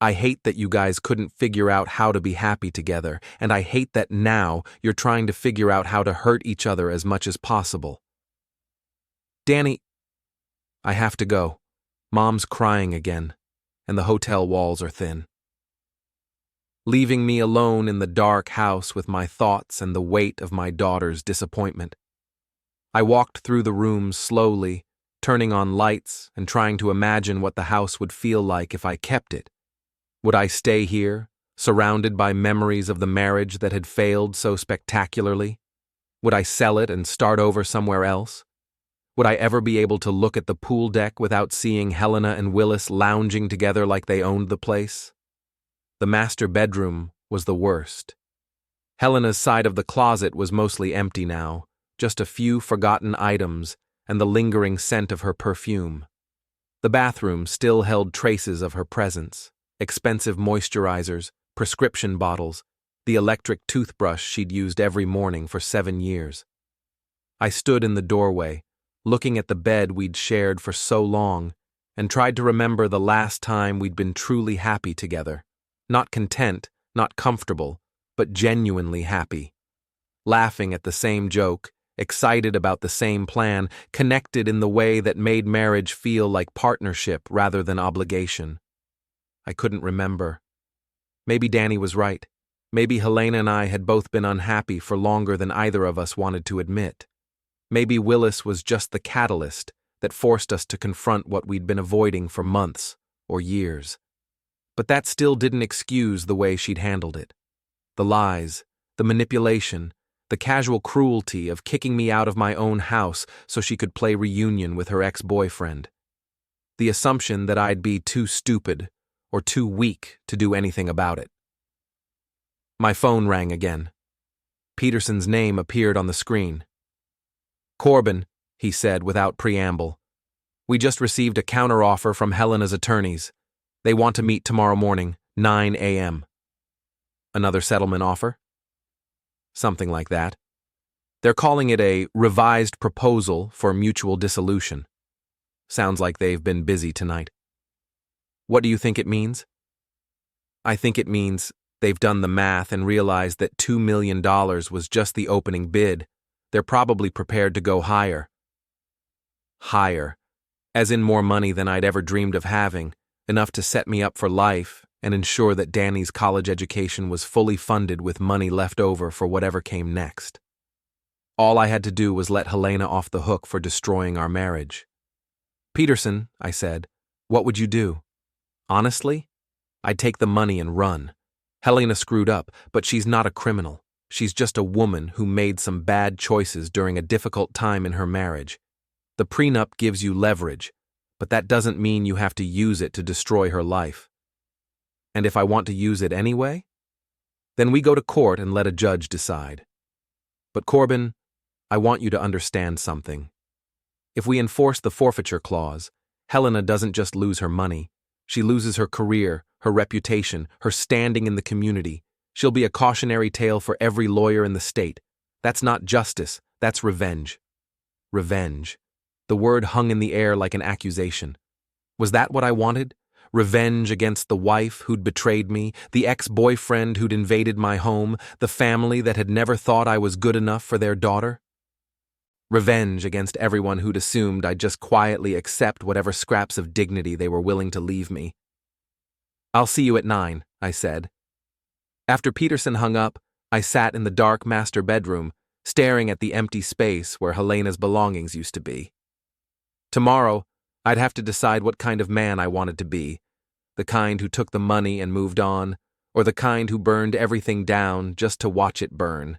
"I hate that you guys couldn't figure out how to be happy together, and I hate that now you're trying to figure out how to hurt each other as much as possible." "Dani, I have to go. Mom's crying again, and the hotel walls are thin." Leaving me alone in the dark house with my thoughts and the weight of my daughter's disappointment. I walked through the rooms slowly, turning on lights and trying to imagine what the house would feel like if I kept it. Would I stay here, surrounded by memories of the marriage that had failed so spectacularly? Would I sell it and start over somewhere else? Would I ever be able to look at the pool deck without seeing Helena and Willis lounging together like they owned the place? The master bedroom was the worst. Helena's side of the closet was mostly empty now, just a few forgotten items and the lingering scent of her perfume. The bathroom still held traces of her presence, expensive moisturizers, prescription bottles, the electric toothbrush she'd used every morning for 7 years. I stood in the doorway, looking at the bed we'd shared for so long, and tried to remember the last time we'd been truly happy together. Not content, not comfortable, but genuinely happy. Laughing at the same joke, excited about the same plan, connected in the way that made marriage feel like partnership rather than obligation. I couldn't remember. Maybe Dani was right. Maybe Helena and I had both been unhappy for longer than either of us wanted to admit. Maybe Willis was just the catalyst that forced us to confront what we'd been avoiding for months or years. But that still didn't excuse the way she'd handled it. The lies, the manipulation, the casual cruelty of kicking me out of my own house so she could play reunion with her ex-boyfriend. The assumption that I'd be too stupid or too weak to do anything about it. My phone rang again. Peterson's name appeared on the screen. "Corbin," he said without preamble. "We just received a counteroffer from Helena's attorneys. They want to meet tomorrow morning, 9 a.m. "Another settlement offer?" "Something like that. They're calling it a revised proposal for mutual dissolution. Sounds like they've been busy tonight." "What do you think it means?" "I think it means they've done the math and realized that $2 million was just the opening bid. They're probably prepared to go higher." Higher, as in more money than I'd ever dreamed of having, enough to set me up for life and ensure that Dani's college education was fully funded with money left over for whatever came next. All I had to do was let Helena off the hook for destroying our marriage. "Peterson," I said, "what would you do?" "Honestly, I'd take the money and run. Helena screwed up, but she's not a criminal. She's just a woman who made some bad choices during a difficult time in her marriage. The prenup gives you leverage, but that doesn't mean you have to use it to destroy her life. And if I want to use it anyway? Then we go to court and let a judge decide. But Corbin, I want you to understand something. If we enforce the forfeiture clause, Helena doesn't just lose her money. She loses her career, her reputation, her standing in the community. She'll be a cautionary tale for every lawyer in the state. That's not justice, that's revenge." Revenge. The word hung in the air like an accusation. Was that what I wanted? Revenge against the wife who'd betrayed me, the ex-boyfriend who'd invaded my home, the family that had never thought I was good enough for their daughter? Revenge against everyone who'd assumed I'd just quietly accept whatever scraps of dignity they were willing to leave me. "I'll see you at 9, I said. After Peterson hung up, I sat in the dark master bedroom, staring at the empty space where Helena's belongings used to be. Tomorrow, I'd have to decide what kind of man I wanted to be, the kind who took the money and moved on, or the kind who burned everything down just to watch it burn.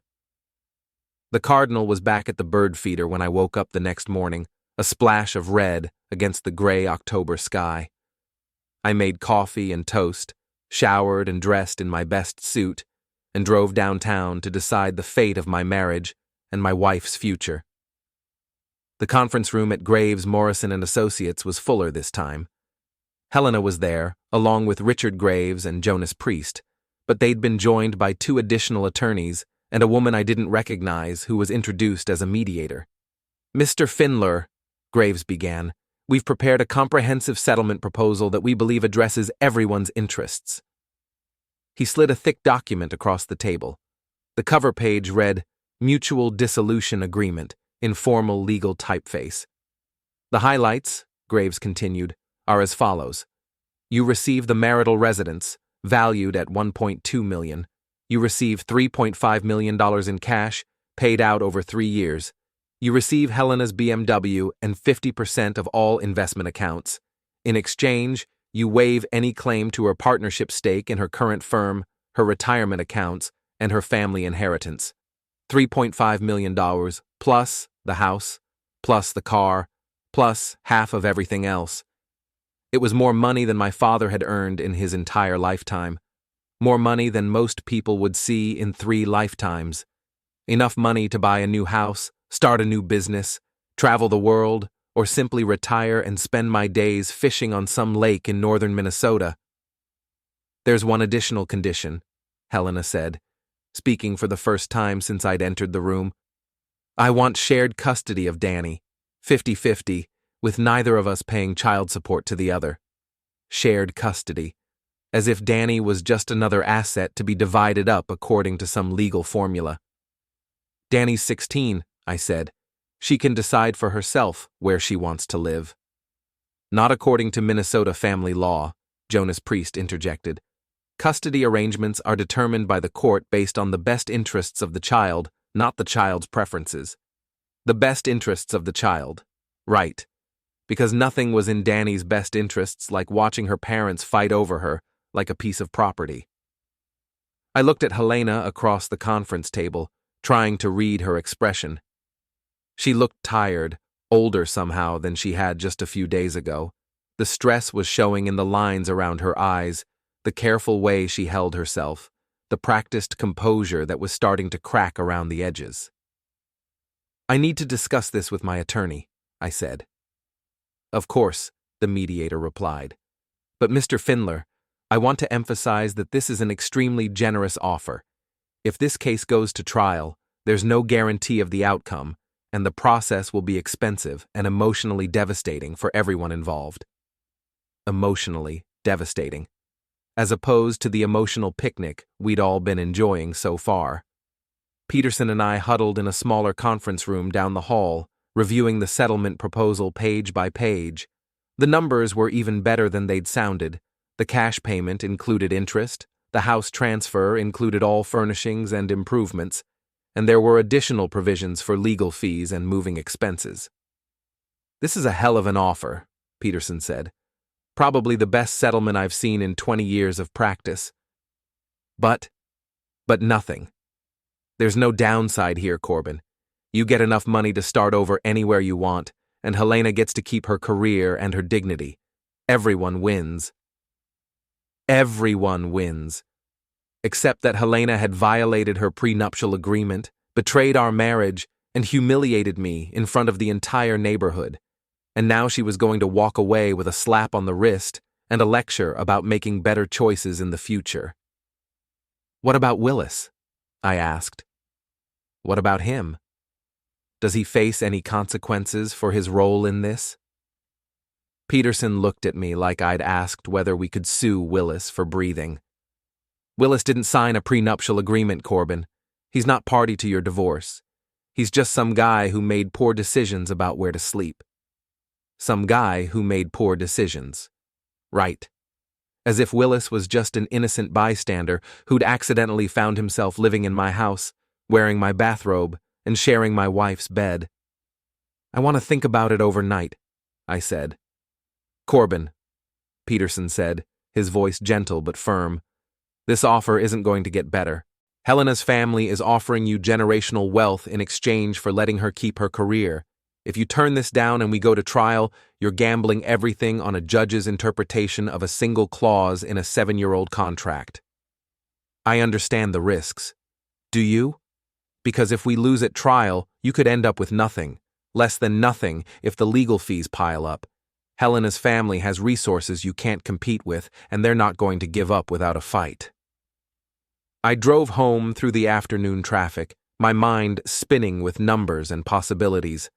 The cardinal was back at the bird feeder when I woke up the next morning, a splash of red against the gray October sky. I made coffee and toast, showered and dressed in my best suit, and drove downtown to decide the fate of my marriage and my wife's future. The conference room at Graves, Morrison & Associates was fuller this time. Helena was there, along with Richard Graves and Jonas Priest, but they'd been joined by 2 additional attorneys and a woman I didn't recognize who was introduced as a mediator. "Mr. Finlor," Graves began, "we've prepared a comprehensive settlement proposal that we believe addresses everyone's interests." He slid a thick document across the table. The cover page read, "Mutual Dissolution Agreement," in formal legal typeface. "The highlights," Graves continued, "are as follows. You receive the marital residence, valued at $1.2 million. You receive $3.5 million in cash, paid out over 3 years. You receive Helena's BMW and 50% of all investment accounts. In exchange, you waive any claim to her partnership stake in her current firm, her retirement accounts, and her family inheritance. $3.5 million, plus the house, plus the car, plus half of everything else. It was more money than my father had earned in his entire lifetime. More money than most people would see in 3 lifetimes. Enough money to buy a new house, start a new business, travel the world, or simply retire and spend my days fishing on some lake in northern Minnesota. There's one additional condition, Helena said, speaking for the first time since I'd entered the room. I want shared custody of Dani, 50-50, with neither of us paying child support to the other. Shared custody, as if Dani was just another asset to be divided up according to some legal formula. Dani's 16, I said. She can decide for herself where she wants to live. Not according to Minnesota family law, Jonas Priest interjected. Custody arrangements are determined by the court based on the best interests of the child, not the child's preferences. The best interests of the child. Right. Because nothing was in Dani's best interests like watching her parents fight over her like a piece of property. I looked at Helena across the conference table, trying to read her expression. She looked tired, older somehow than she had just a few days ago. The stress was showing in the lines around her eyes, the careful way she held herself, the practiced composure that was starting to crack around the edges. I need to discuss this with my attorney, I said. Of course, the mediator replied. But Mr. Finlor, I want to emphasize that this is an extremely generous offer. If this case goes to trial, there's no guarantee of the outcome, and the process will be expensive and emotionally devastating for everyone involved. Emotionally devastating. As opposed to the emotional picnic we'd all been enjoying so far. Peterson and I huddled in a smaller conference room down the hall, reviewing the settlement proposal page by page. The numbers were even better than they'd sounded. The cash payment included interest, the house transfer included all furnishings and improvements, and there were additional provisions for legal fees and moving expenses. This is a hell of an offer, Peterson said. Probably the best settlement I've seen in 20 years of practice. But nothing. There's no downside here, Corbin. You get enough money to start over anywhere you want, and Helena gets to keep her career and her dignity. Everyone wins. Everyone wins. Except that Helena had violated her prenuptial agreement, betrayed our marriage, and humiliated me in front of the entire neighborhood. And now she was going to walk away with a slap on the wrist and a lecture about making better choices in the future. What about Willis? I asked. What about him? Does he face any consequences for his role in this? Peterson looked at me like I'd asked whether we could sue Willis for breathing. Willis didn't sign a prenuptial agreement, Corbin. He's not party to your divorce. He's just some guy who made poor decisions about where to sleep. Some guy who made poor decisions. Right. As if Willis was just an innocent bystander who'd accidentally found himself living in my house, wearing my bathrobe, and sharing my wife's bed. I want to think about it overnight, I said. Corbin, Peterson said, his voice gentle but firm. This offer isn't going to get better. Helena's family is offering you generational wealth in exchange for letting her keep her career. If you turn this down and we go to trial, you're gambling everything on a judge's interpretation of a single clause in a 7-year-old contract. I understand the risks. Do you? Because if we lose at trial, you could end up with nothing, less than nothing if the legal fees pile up. Helena's family has resources you can't compete with, and they're not going to give up without a fight. I drove home through the afternoon traffic, my mind spinning with numbers and possibilities.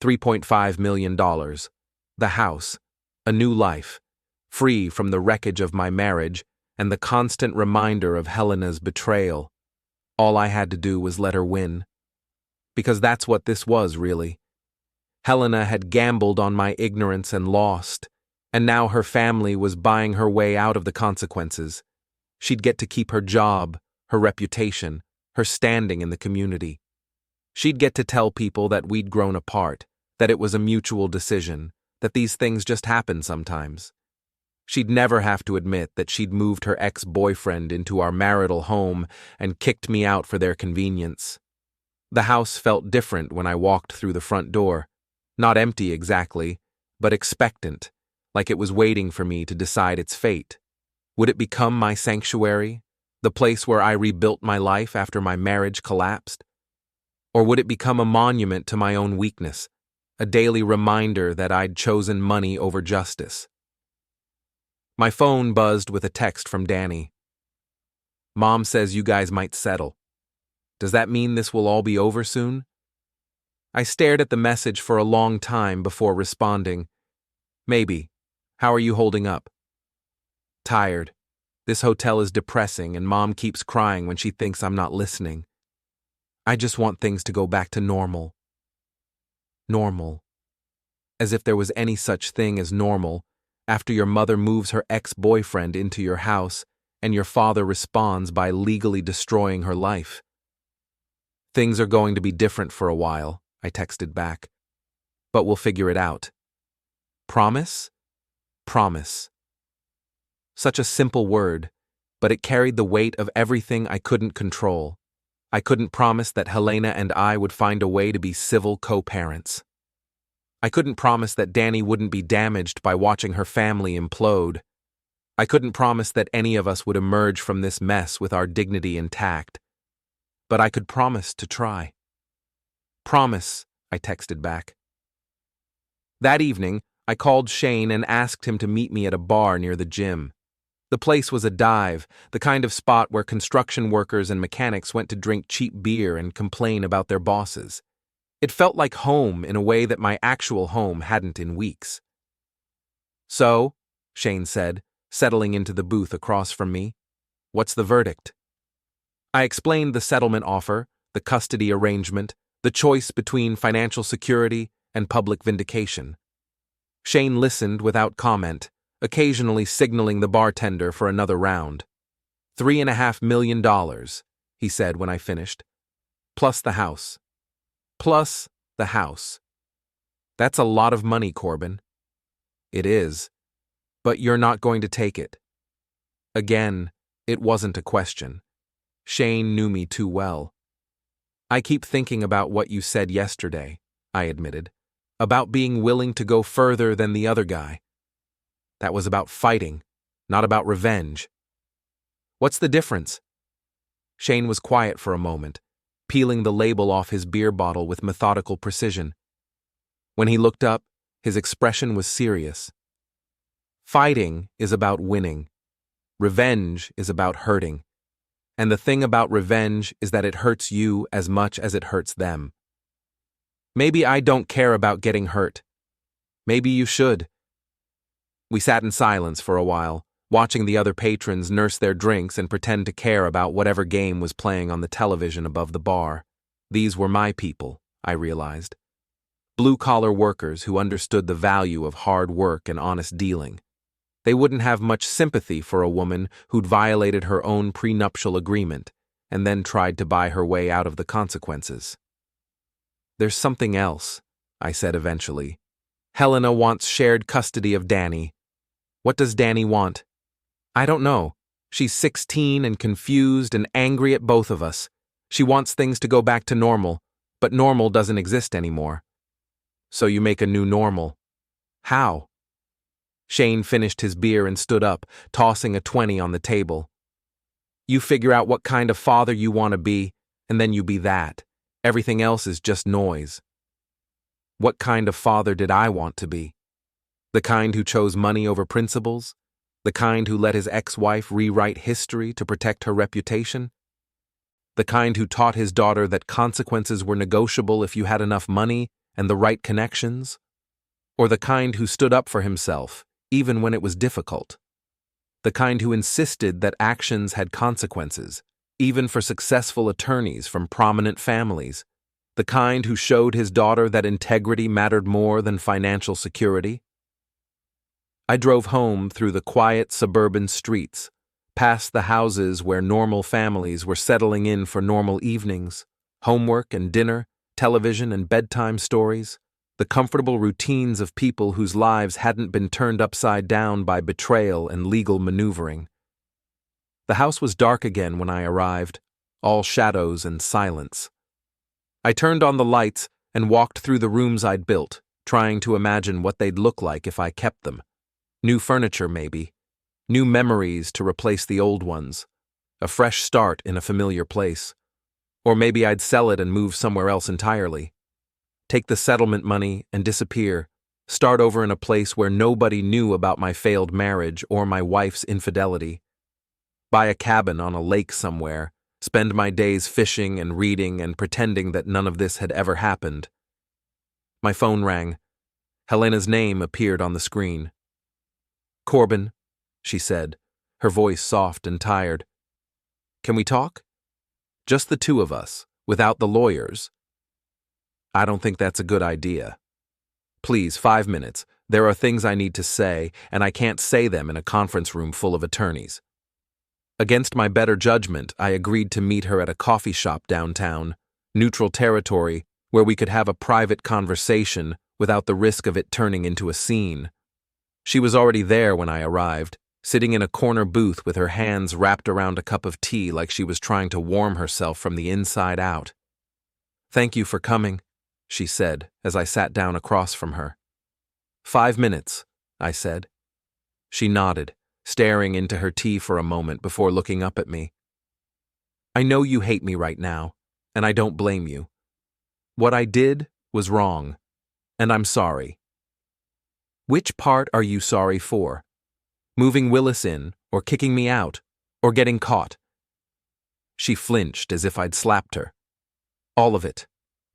$3.5 million. The house. A new life. Free from the wreckage of my marriage and the constant reminder of Helena's betrayal. All I had to do was let her win. Because that's what this was, really. Helena had gambled on my ignorance and lost, and now her family was buying her way out of the consequences. She'd get to keep her job, her reputation, her standing in the community. She'd get to tell people that we'd grown apart, that it was a mutual decision, that these things just happen sometimes. She'd never have to admit that she'd moved her ex-boyfriend into our marital home and kicked me out for their convenience. The house felt different when I walked through the front door. Not empty exactly, but expectant, like it was waiting for me to decide its fate. Would it become my sanctuary, the place where I rebuilt my life after my marriage collapsed? Or would it become a monument to my own weakness, a daily reminder that I'd chosen money over justice? My phone buzzed with a text from Dani. Mom says you guys might settle. Does that mean this will all be over soon? I stared at the message for a long time before responding. Maybe. How are you holding up? Tired. This hotel is depressing and Mom keeps crying when she thinks I'm not listening. I just want things to go back to normal. Normal. As if there was any such thing as normal after your mother moves her ex-boyfriend into your house and your father responds by legally destroying her life. Things are going to be different for a while, I texted back. But we'll figure it out. Promise? Promise. Such a simple word, but it carried the weight of everything I couldn't control. I couldn't promise that Helena and I would find a way to be civil co-parents. I couldn't promise that Dani wouldn't be damaged by watching her family implode. I couldn't promise that any of us would emerge from this mess with our dignity intact. But I could promise to try. Promise, I texted back. That evening, I called Shane and asked him to meet me at a bar near the gym. The place was a dive, the kind of spot where construction workers and mechanics went to drink cheap beer and complain about their bosses. It felt like home in a way that my actual home hadn't in weeks. So, Shane said, settling into the booth across from me, what's the verdict? I explained the settlement offer, the custody arrangement, the choice between financial security and public vindication. Shane listened without comment, occasionally signaling the bartender for another round. $3.5 million, he said when I finished. Plus the house. Plus the house. That's a lot of money, Corbin. It is. But you're not going to take it. Again, it wasn't a question. Shane knew me too well. I keep thinking about what you said yesterday, I admitted, about being willing to go further than the other guy. That was about fighting, not about revenge. What's the difference? Shane was quiet for a moment, peeling the label off his beer bottle with methodical precision. When he looked up, his expression was serious. Fighting is about winning. Revenge is about hurting. And the thing about revenge is that it hurts you as much as it hurts them. Maybe I don't care about getting hurt. Maybe you should. We sat in silence for a while, watching the other patrons nurse their drinks and pretend to care about whatever game was playing on the television above the bar. These were my people, I realized. Blue-collar workers who understood the value of hard work and honest dealing. They wouldn't have much sympathy for a woman who'd violated her own prenuptial agreement and then tried to buy her way out of the consequences. There's something else, I said eventually. Helena wants shared custody of Dani. What does Dani want? I don't know. She's 16 and confused and angry at both of us. She wants things to go back to normal, but normal doesn't exist anymore. So you make a new normal. How? Shane finished his beer and stood up, tossing a 20 on the table. You figure out what kind of father you want to be, and then you be that. Everything else is just noise. What kind of father did I want to be? The kind who chose money over principles? The kind who let his ex-wife rewrite history to protect her reputation? The kind who taught his daughter that consequences were negotiable if you had enough money and the right connections? Or the kind who stood up for himself, even when it was difficult? The kind who insisted that actions had consequences, even for successful attorneys from prominent families? The kind who showed his daughter that integrity mattered more than financial security? I drove home through the quiet suburban streets, past the houses where normal families were settling in for normal evenings, homework and dinner, television and bedtime stories, the comfortable routines of people whose lives hadn't been turned upside down by betrayal and legal maneuvering. The house was dark again when I arrived, all shadows and silence. I turned on the lights and walked through the rooms I'd built, trying to imagine what they'd look like if I kept them. New furniture, maybe. New memories to replace the old ones. A fresh start in a familiar place. Or maybe I'd sell it and move somewhere else entirely. Take the settlement money and disappear. Start over in a place where nobody knew about my failed marriage or my wife's infidelity. Buy a cabin on a lake somewhere, spend my days fishing and reading and pretending that none of this had ever happened. My phone rang. Helena's name appeared on the screen. "Corbin," she said, her voice soft and tired. "Can we talk? Just the two of us, without the lawyers." "I don't think that's a good idea. Please, 5 minutes. There are things I need to say, and I can't say them in a conference room full of attorneys." Against my better judgment, I agreed to meet her at a coffee shop downtown, neutral territory where we could have a private conversation without the risk of it turning into a scene. She was already there when I arrived, sitting in a corner booth with her hands wrapped around a cup of tea like she was trying to warm herself from the inside out. "Thank you for coming," she said as I sat down across from her. "5 minutes," I said. She nodded, staring into her tea for a moment before looking up at me. "I know you hate me right now, and I don't blame you. What I did was wrong, and I'm sorry." "Which part are you sorry for? Moving Willis in, or kicking me out, or getting caught?" She flinched as if I'd slapped her. "All of it.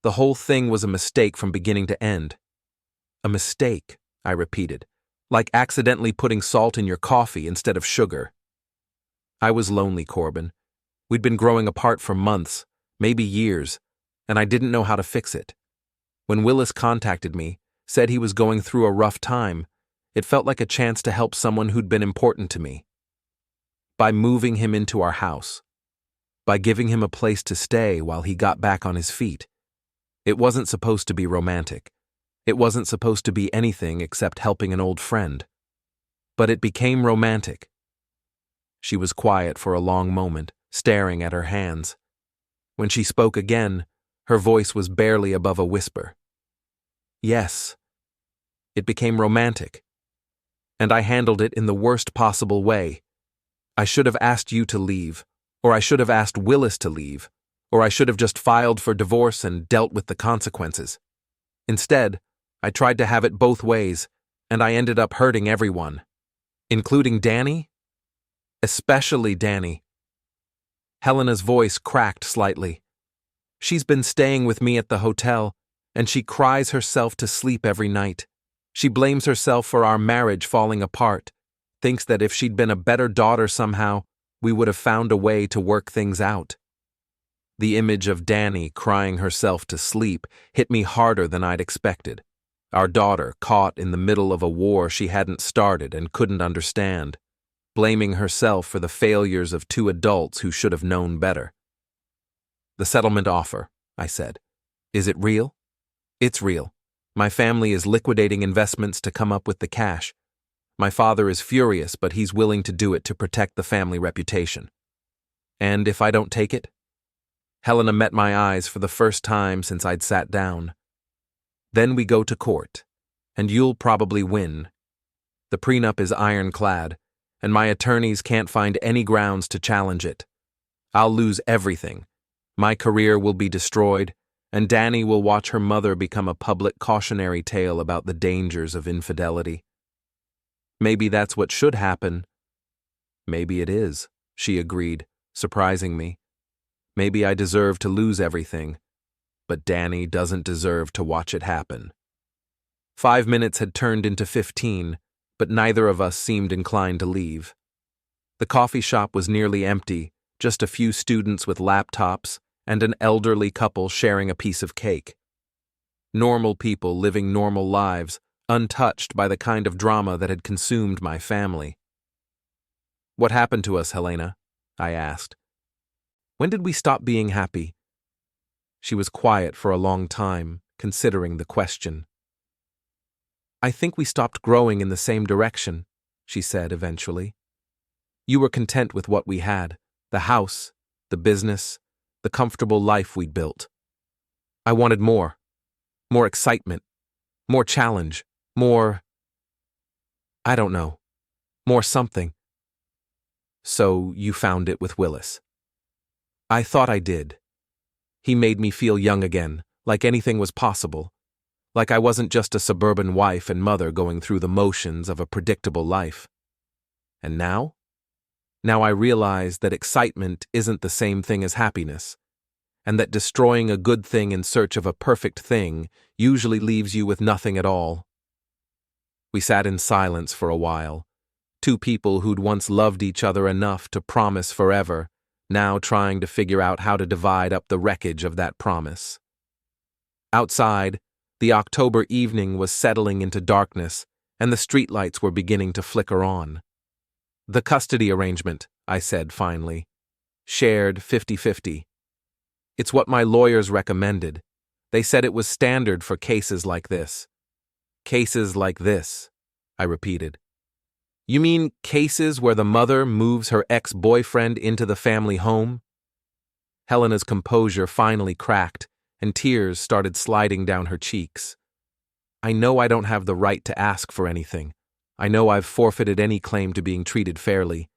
The whole thing was a mistake from beginning to end." "A mistake," I repeated, "like accidentally putting salt in your coffee instead of sugar." I was lonely, Corbin. We'd been growing apart for months, maybe years, and I didn't know how to fix it. When Willis contacted me, said he was going through a rough time, it felt like a chance to help someone who'd been important to me. By moving him into our house, by giving him a place to stay while he got back on his feet. It wasn't supposed to be romantic. It wasn't supposed to be anything except helping an old friend. But it became romantic. She was quiet for a long moment, staring at her hands. When she spoke again, her voice was barely above a whisper. "Yes, it became romantic. And I handled it in the worst possible way. I should have asked you to leave, or I should have asked Willis to leave, or I should have just filed for divorce and dealt with the consequences. Instead, I tried to have it both ways, and I ended up hurting everyone. Including Dani? Especially Dani." Helena's voice cracked slightly. "She's been staying with me at the hotel, and she cries herself to sleep every night. She blames herself for our marriage falling apart, thinks that if she'd been a better daughter somehow, we would have found a way to work things out." The image of Dani crying herself to sleep hit me harder than I'd expected. Our daughter caught in the middle of a war she hadn't started and couldn't understand, blaming herself for the failures of two adults who should have known better. "The settlement offer," I said. "Is it real?" "It's real. My family is liquidating investments to come up with the cash. My father is furious, but he's willing to do it to protect the family reputation." "And if I don't take it?" Helena met my eyes for the first time since I'd sat down. "Then we go to court, and you'll probably win. The prenup is ironclad, and my attorneys can't find any grounds to challenge it. I'll lose everything. My career will be destroyed, and Dani will watch her mother become a public cautionary tale about the dangers of infidelity. Maybe that's what should happen." "Maybe it is," she agreed, surprising me. "Maybe I deserve to lose everything, but Dani doesn't deserve to watch it happen." 5 minutes had turned into 15, but neither of us seemed inclined to leave. The coffee shop was nearly empty, just a few students with laptops and an elderly couple sharing a piece of cake. Normal people living normal lives, untouched by the kind of drama that had consumed my family. "What happened to us, Helena?" I asked. "When did we stop being happy?" She was quiet for a long time, considering the question. "I think we stopped growing in the same direction," she said eventually. "You were content with what we had, the house, the business, the comfortable life we'd built. I wanted more excitement, more challenge, I don't know, more something. So you found it with Willis." "I thought I did. He made me feel young again, like anything was possible, like I wasn't just a suburban wife and mother going through the motions of a predictable life. And now? Now I realize that excitement isn't the same thing as happiness, and that destroying a good thing in search of a perfect thing usually leaves you with nothing at all. We sat in silence for a while, two people who'd once loved each other enough to promise forever, now trying to figure out how to divide up the wreckage of that promise. Outside, the October evening was settling into darkness, and the streetlights were beginning to flicker on. "The custody arrangement," I said finally. "Shared 50-50. It's what my lawyers recommended. They said it was standard for cases like this." "Cases like this," I repeated. "You mean cases where the mother moves her ex-boyfriend into the family home?" Helena's composure finally cracked, and tears started sliding down her cheeks. "I know I don't have the right to ask for anything. I know I've forfeited any claim to being treated fairly.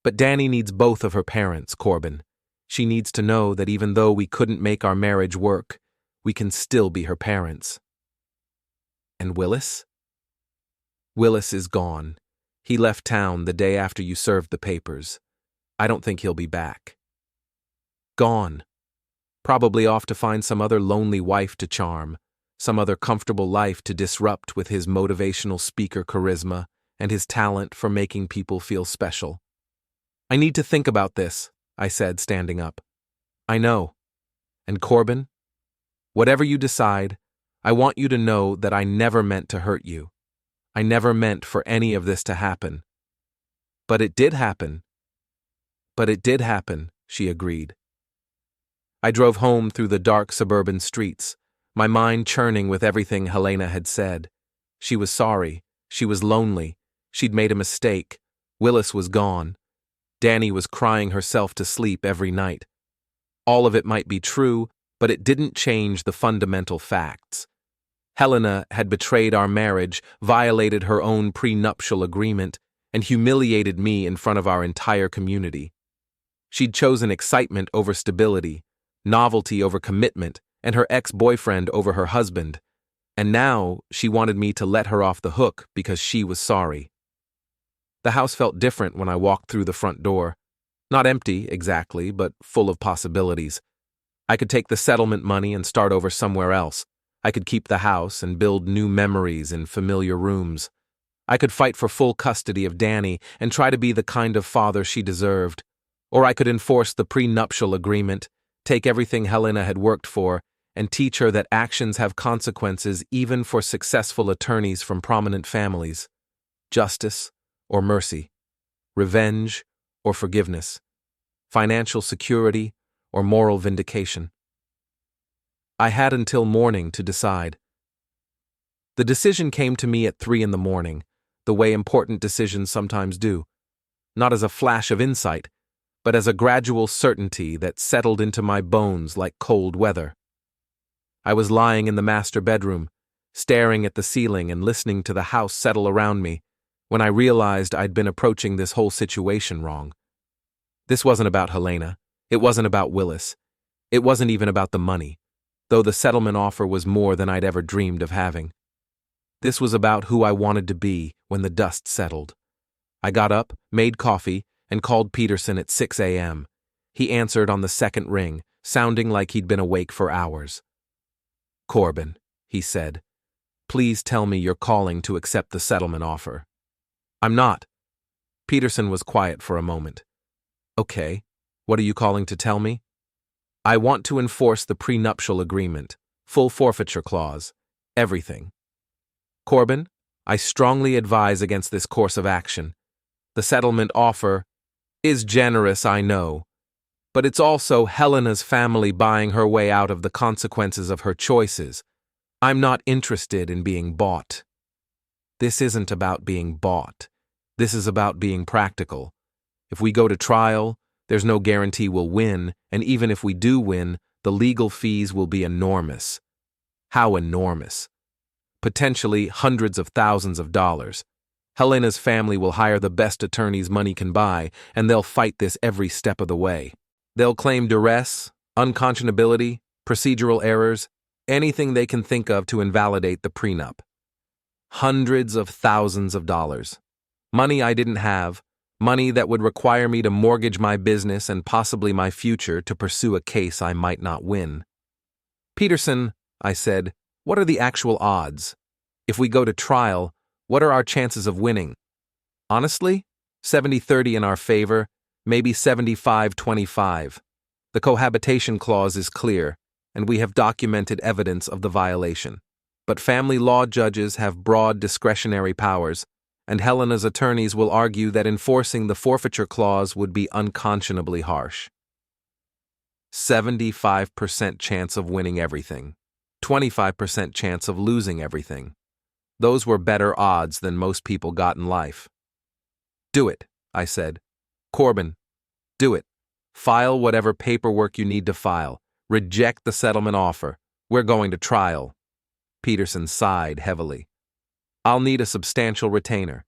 But Dani needs both of her parents, Corbin. She needs to know that even though we couldn't make our marriage work, we can still be her parents." "And Willis?" "Willis is gone. He left town the day after you served the papers. I don't think he'll be back." "Gone. Probably off to find some other lonely wife to charm, some other comfortable life to disrupt with his motivational speaker charisma and his talent for making people feel special." "I need to think about this," I said, standing up. "I know. And Corbin, whatever you decide, I want you to know that I never meant to hurt you. I never meant for any of this to happen." "But it did happen." "But it did happen," she agreed. I drove home through the dark suburban streets, my mind churning with everything Helena had said. She was sorry. She was lonely. She'd made a mistake. Willis was gone. Dani was crying herself to sleep every night. All of it might be true, but it didn't change the fundamental facts. Helena had betrayed our marriage, violated her own prenuptial agreement, and humiliated me in front of our entire community. She'd chosen excitement over stability, novelty over commitment, and her ex-boyfriend over her husband, and now she wanted me to let her off the hook because she was sorry. The house felt different when I walked through the front door. Not empty, exactly, but full of possibilities. I could take the settlement money and start over somewhere else. I could keep the house and build new memories in familiar rooms. I could fight for full custody of Dani and try to be the kind of father she deserved. Or I could enforce the prenuptial agreement, take everything Helena had worked for, and teach her that actions have consequences even for successful attorneys from prominent families. Justice or mercy, revenge or forgiveness, financial security or moral vindication. I had until morning to decide. The decision came to me at 3 a.m, the way important decisions sometimes do, not as a flash of insight, but as a gradual certainty that settled into my bones like cold weather. I was lying in the master bedroom, staring at the ceiling and listening to the house settle around me, when I realized I'd been approaching this whole situation wrong. This wasn't about Helena. It wasn't about Willis. It wasn't even about the money, though the settlement offer was more than I'd ever dreamed of having. This was about who I wanted to be when the dust settled. I got up, made coffee, and called Peterson at 6 a.m. He answered on the second ring, sounding like he'd been awake for hours. "Corbin," he said, "please tell me you're calling to accept the settlement offer." "I'm not." Peterson was quiet for a moment. "Okay, what are you calling to tell me?" "I want to enforce the prenuptial agreement, full forfeiture clause, everything." "Corbin, I strongly advise against this course of action. The settlement offer is generous, I know, but it's also Helena's family buying her way out of the consequences of her choices. I'm not interested in being bought." "This isn't about being bought. This is about being practical. If we go to trial, there's no guarantee we'll win, and even if we do win, the legal fees will be enormous." "How enormous?" "Potentially hundreds of thousands of dollars. Helena's family will hire the best attorneys money can buy, and they'll fight this every step of the way. They'll claim duress, unconscionability, procedural errors, anything they can think of to invalidate the prenup. Hundreds of thousands of dollars. Money I didn't have, Money that would require me to mortgage my business and possibly my future to pursue a case I might not win. Peterson, I said, what are the actual odds? If we go to trial, what are our chances of winning? Honestly, 70-30 in our favor, maybe 75-25. The cohabitation clause is clear, and we have documented evidence of the violation. But family law judges have broad discretionary powers, and Helena's attorneys will argue that enforcing the forfeiture clause would be unconscionably harsh. 75% chance of winning everything, 25% chance of losing everything. Those were better odds than most people got in life. Do it, I said. Corbin, do it. File whatever paperwork you need to file. Reject the settlement offer. We're going to trial. Peterson sighed heavily. I'll need a substantial retainer.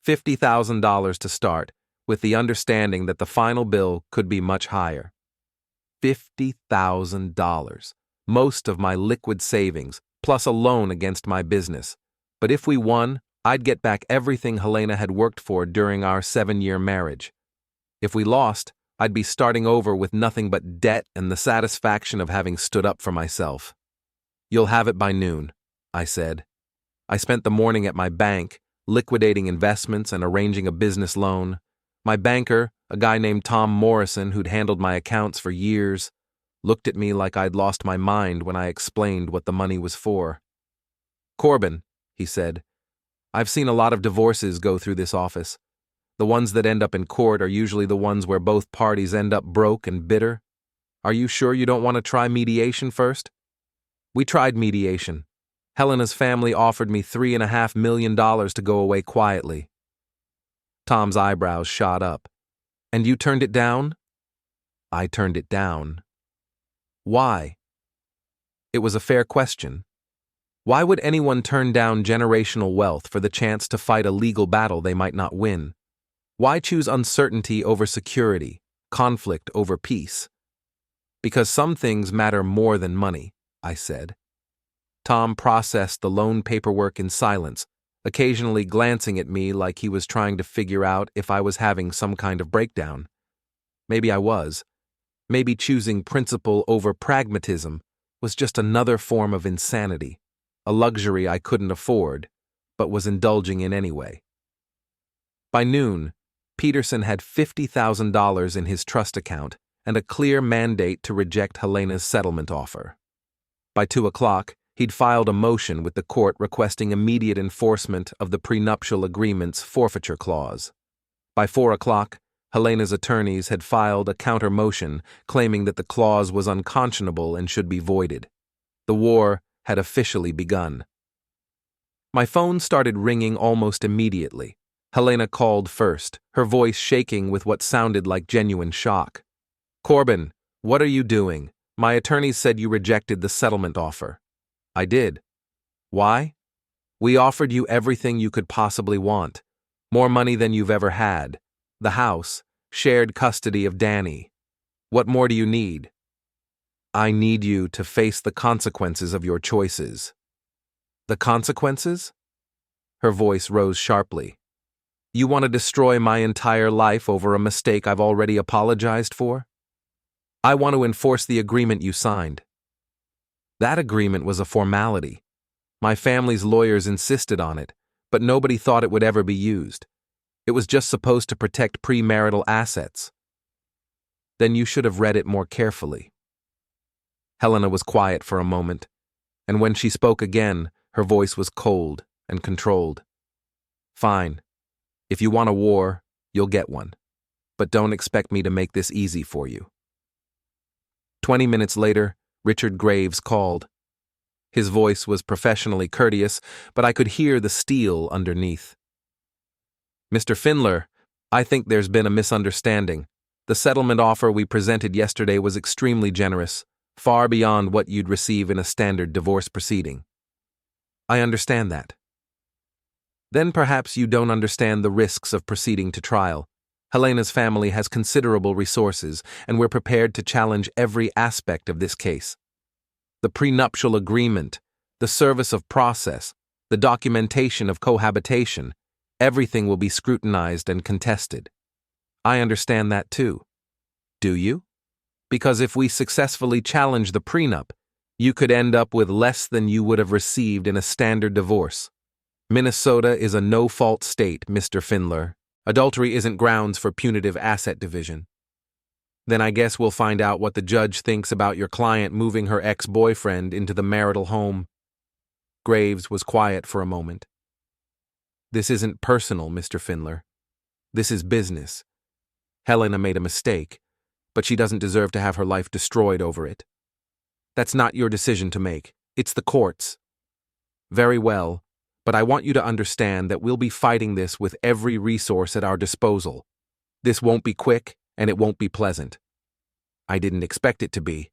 $50,000 to start, with the understanding that the final bill could be much higher. $50,000. Most of my liquid savings, plus a loan against my business. But if we won, I'd get back everything Helena had worked for during our 7-year marriage. If we lost, I'd be starting over with nothing but debt and the satisfaction of having stood up for myself. You'll have it by noon, I said. I spent the morning at my bank, liquidating investments and arranging a business loan. My banker, a guy named Tom Morrison who'd handled my accounts for years, looked at me like I'd lost my mind when I explained what the money was for. Corbin, he said, I've seen a lot of divorces go through this office. The ones that end up in court are usually the ones where both parties end up broke and bitter. Are you sure you don't want to try mediation first? We tried mediation. Helena's family offered me $3.5 million to go away quietly. Tom's eyebrows shot up. And you turned it down? I turned it down. Why? It was a fair question. Why would anyone turn down generational wealth for the chance to fight a legal battle they might not win? Why choose uncertainty over security, conflict over peace? Because some things matter more than money, I said. Tom processed the loan paperwork in silence, occasionally glancing at me like he was trying to figure out if I was having some kind of breakdown. Maybe I was. Maybe choosing principle over pragmatism was just another form of insanity, a luxury I couldn't afford, but was indulging in anyway. By noon, Peterson had $50,000 in his trust account and a clear mandate to reject Helena's settlement offer. By 2 o'clock, he'd filed a motion with the court requesting immediate enforcement of the prenuptial agreement's forfeiture clause. By 4 o'clock, Helena's attorneys had filed a counter-motion claiming that the clause was unconscionable and should be voided. The war had officially begun. My phone started ringing almost immediately. Helena called first, her voice shaking with what sounded like genuine shock. Corbin, what are you doing? My attorneys said you rejected the settlement offer. I did. Why? We offered you everything you could possibly want. More money than you've ever had. The house, shared custody of Dani. What more do you need? I need you to face the consequences of your choices. The consequences? Her voice rose sharply. You want to destroy my entire life over a mistake I've already apologized for? I want to enforce the agreement you signed. That agreement was a formality. My family's lawyers insisted on it, but nobody thought it would ever be used. It was just supposed to protect premarital assets. Then you should have read it more carefully. Helena was quiet for a moment, and when she spoke again, her voice was cold and controlled. Fine. If you want a war, you'll get one. But don't expect me to make this easy for you. 20 minutes later, Richard Graves called. His voice was professionally courteous, but I could hear the steel underneath. Mr. Finlor, I think there's been a misunderstanding. The settlement offer we presented yesterday was extremely generous, far beyond what you'd receive in a standard divorce proceeding. I understand that. Then perhaps you don't understand the risks of proceeding to trial. Helena's family has considerable resources, and we're prepared to challenge every aspect of this case. The prenuptial agreement, the service of process, the documentation of cohabitation, everything will be scrutinized and contested. I understand that too. Do you? Because if we successfully challenge the prenup, you could end up with less than you would have received in a standard divorce. Minnesota is a no-fault state, Mr. Finlor. Adultery isn't grounds for punitive asset division. Then I guess we'll find out what the judge thinks about your client moving her ex-boyfriend into the marital home. Graves was quiet for a moment. This isn't personal, Mr. Finlor. This is business. Helena made a mistake, but she doesn't deserve to have her life destroyed over it. That's not your decision to make. It's the court's. Very well, but I want you to understand that we'll be fighting this with every resource at our disposal. This won't be quick, and it won't be pleasant. I didn't expect it to be.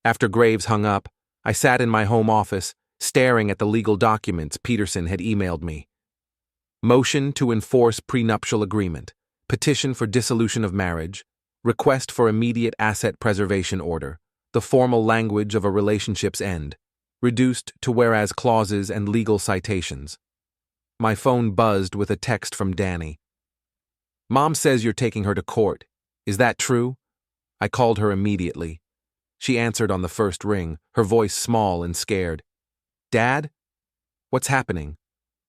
After Graves hung up, I sat in my home office, staring at the legal documents Peterson had emailed me. Motion to enforce prenuptial agreement, petition for dissolution of marriage, request for immediate asset preservation order, the formal language of a relationship's end, reduced to whereas clauses and legal citations. My phone buzzed with a text from Dani. Mom says you're taking her to court. Is that true? I called her immediately. She answered on the first ring, her voice small and scared. Dad? What's happening?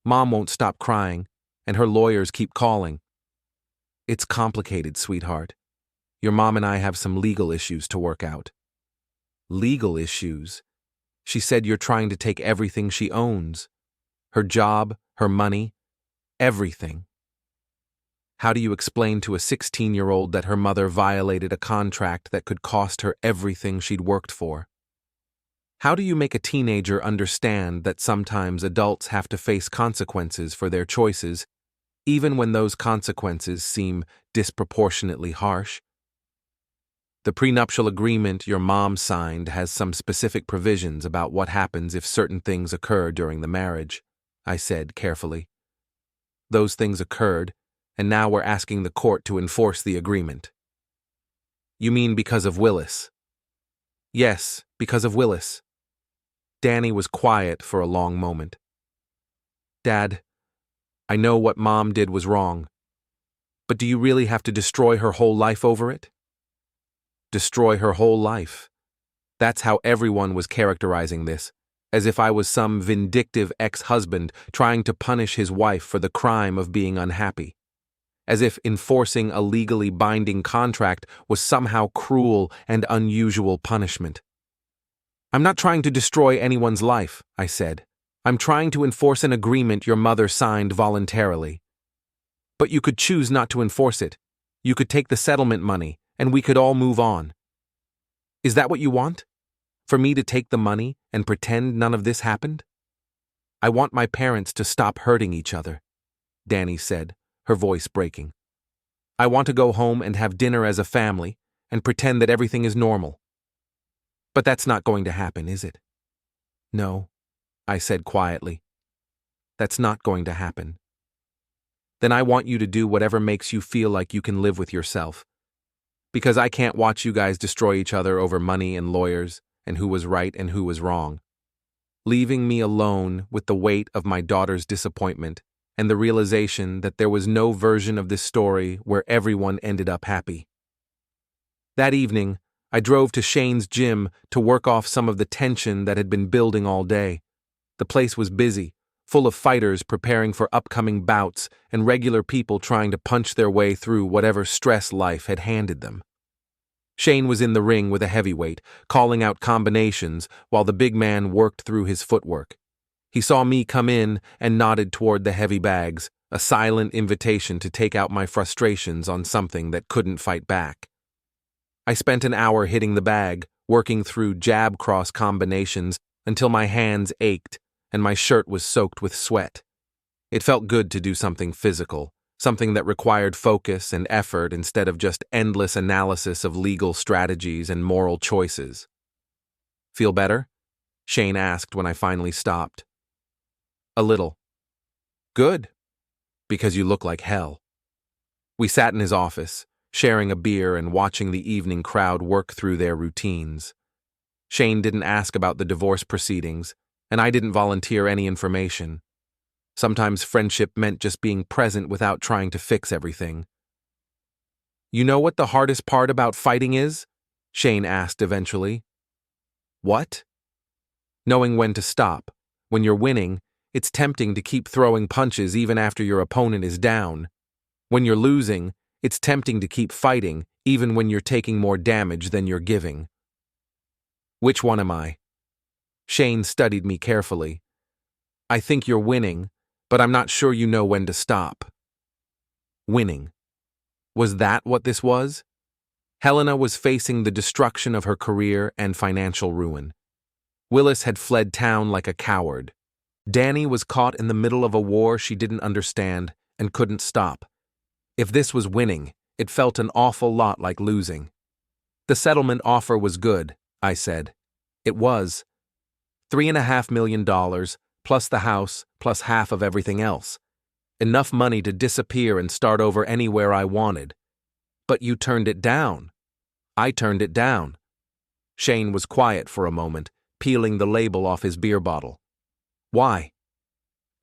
Mom won't stop crying, and her lawyers keep calling. It's complicated, sweetheart. Your mom and I have some legal issues to work out. Legal issues? She said you're trying to take everything she owns. Her job, her money, everything. How do you explain to a 16-year-old that her mother violated a contract that could cost her everything she'd worked for? How do you make a teenager understand that sometimes adults have to face consequences for their choices, even when those consequences seem disproportionately harsh? The prenuptial agreement your mom signed has some specific provisions about what happens if certain things occur during the marriage, I said carefully. Those things occurred, and now we're asking the court to enforce the agreement. You mean because of Willis? Yes, because of Willis. Dani was quiet for a long moment. Dad, I know what Mom did was wrong. But do you really have to destroy her whole life over it? Destroy her whole life. That's how everyone was characterizing this, as if I was some vindictive ex-husband trying to punish his wife for the crime of being unhappy. As if enforcing a legally binding contract was somehow cruel and unusual punishment. I'm not trying to destroy anyone's life, I said. I'm trying to enforce an agreement your mother signed voluntarily. But you could choose not to enforce it. You could take the settlement money, and we could all move on. Is that what you want? For me to take the money and pretend none of this happened? I want my parents to stop hurting each other, Dani said, her voice breaking. I want to go home and have dinner as a family and pretend that everything is normal. But that's not going to happen, is it? No, I said quietly. That's not going to happen. Then I want you to do whatever makes you feel like you can live with yourself. Because I can't watch you guys destroy each other over money and lawyers and who was right and who was wrong. Leaving me alone with the weight of my daughter's disappointment and the realization that there was no version of this story where everyone ended up happy. That evening, I drove to Shane's gym to work off some of the tension that had been building all day. The place was busy, full of fighters preparing for upcoming bouts and regular people trying to punch their way through whatever stress life had handed them. Shane was in the ring with a heavyweight, calling out combinations while the big man worked through his footwork. He saw me come in and nodded toward the heavy bags, a silent invitation to take out my frustrations on something that couldn't fight back. I spent an hour hitting the bag, working through jab-cross combinations until my hands ached and my shirt was soaked with sweat. It felt good to do something physical, something that required focus and effort instead of just endless analysis of legal strategies and moral choices. Feel better? Shane asked when I finally stopped. A little. Good, because you look like hell. We sat in his office, sharing a beer and watching the evening crowd work through their routines. Shane didn't ask about the divorce proceedings, and I didn't volunteer any information. Sometimes friendship meant just being present without trying to fix everything. You know what the hardest part about fighting is? Shane asked eventually. What? Knowing when to stop. When you're winning, it's tempting to keep throwing punches even after your opponent is down. When you're losing, it's tempting to keep fighting even when you're taking more damage than you're giving. Which one am I? Shane studied me carefully. I think you're winning, but I'm not sure you know when to stop. Winning. Was that what this was? Helena was facing the destruction of her career and financial ruin. Willis had fled town like a coward. Dani was caught in the middle of a war she didn't understand and couldn't stop. If this was winning, it felt an awful lot like losing. The settlement offer was good, I said. It was. $3.5 million, plus the house, plus half of everything else. Enough money to disappear and start over anywhere I wanted. But you turned it down. I turned it down. Shane was quiet for a moment, peeling the label off his beer bottle. Why?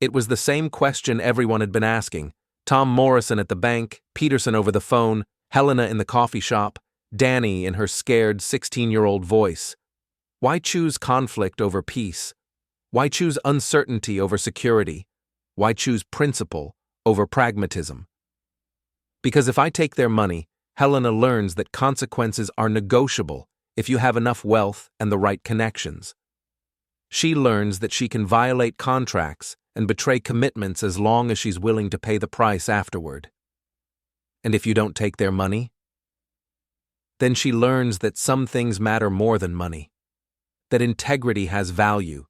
It was the same question everyone had been asking. Tom Morrison at the bank, Peterson over the phone, Helena in the coffee shop, Dani in her scared 16-year-old voice. Why choose conflict over peace? Why choose uncertainty over security? Why choose principle over pragmatism? Because if I take their money, Helena learns that consequences are negotiable if you have enough wealth and the right connections. She learns that she can violate contracts and betray commitments as long as she's willing to pay the price afterward. And if you don't take their money? Then she learns that some things matter more than money, that integrity has value,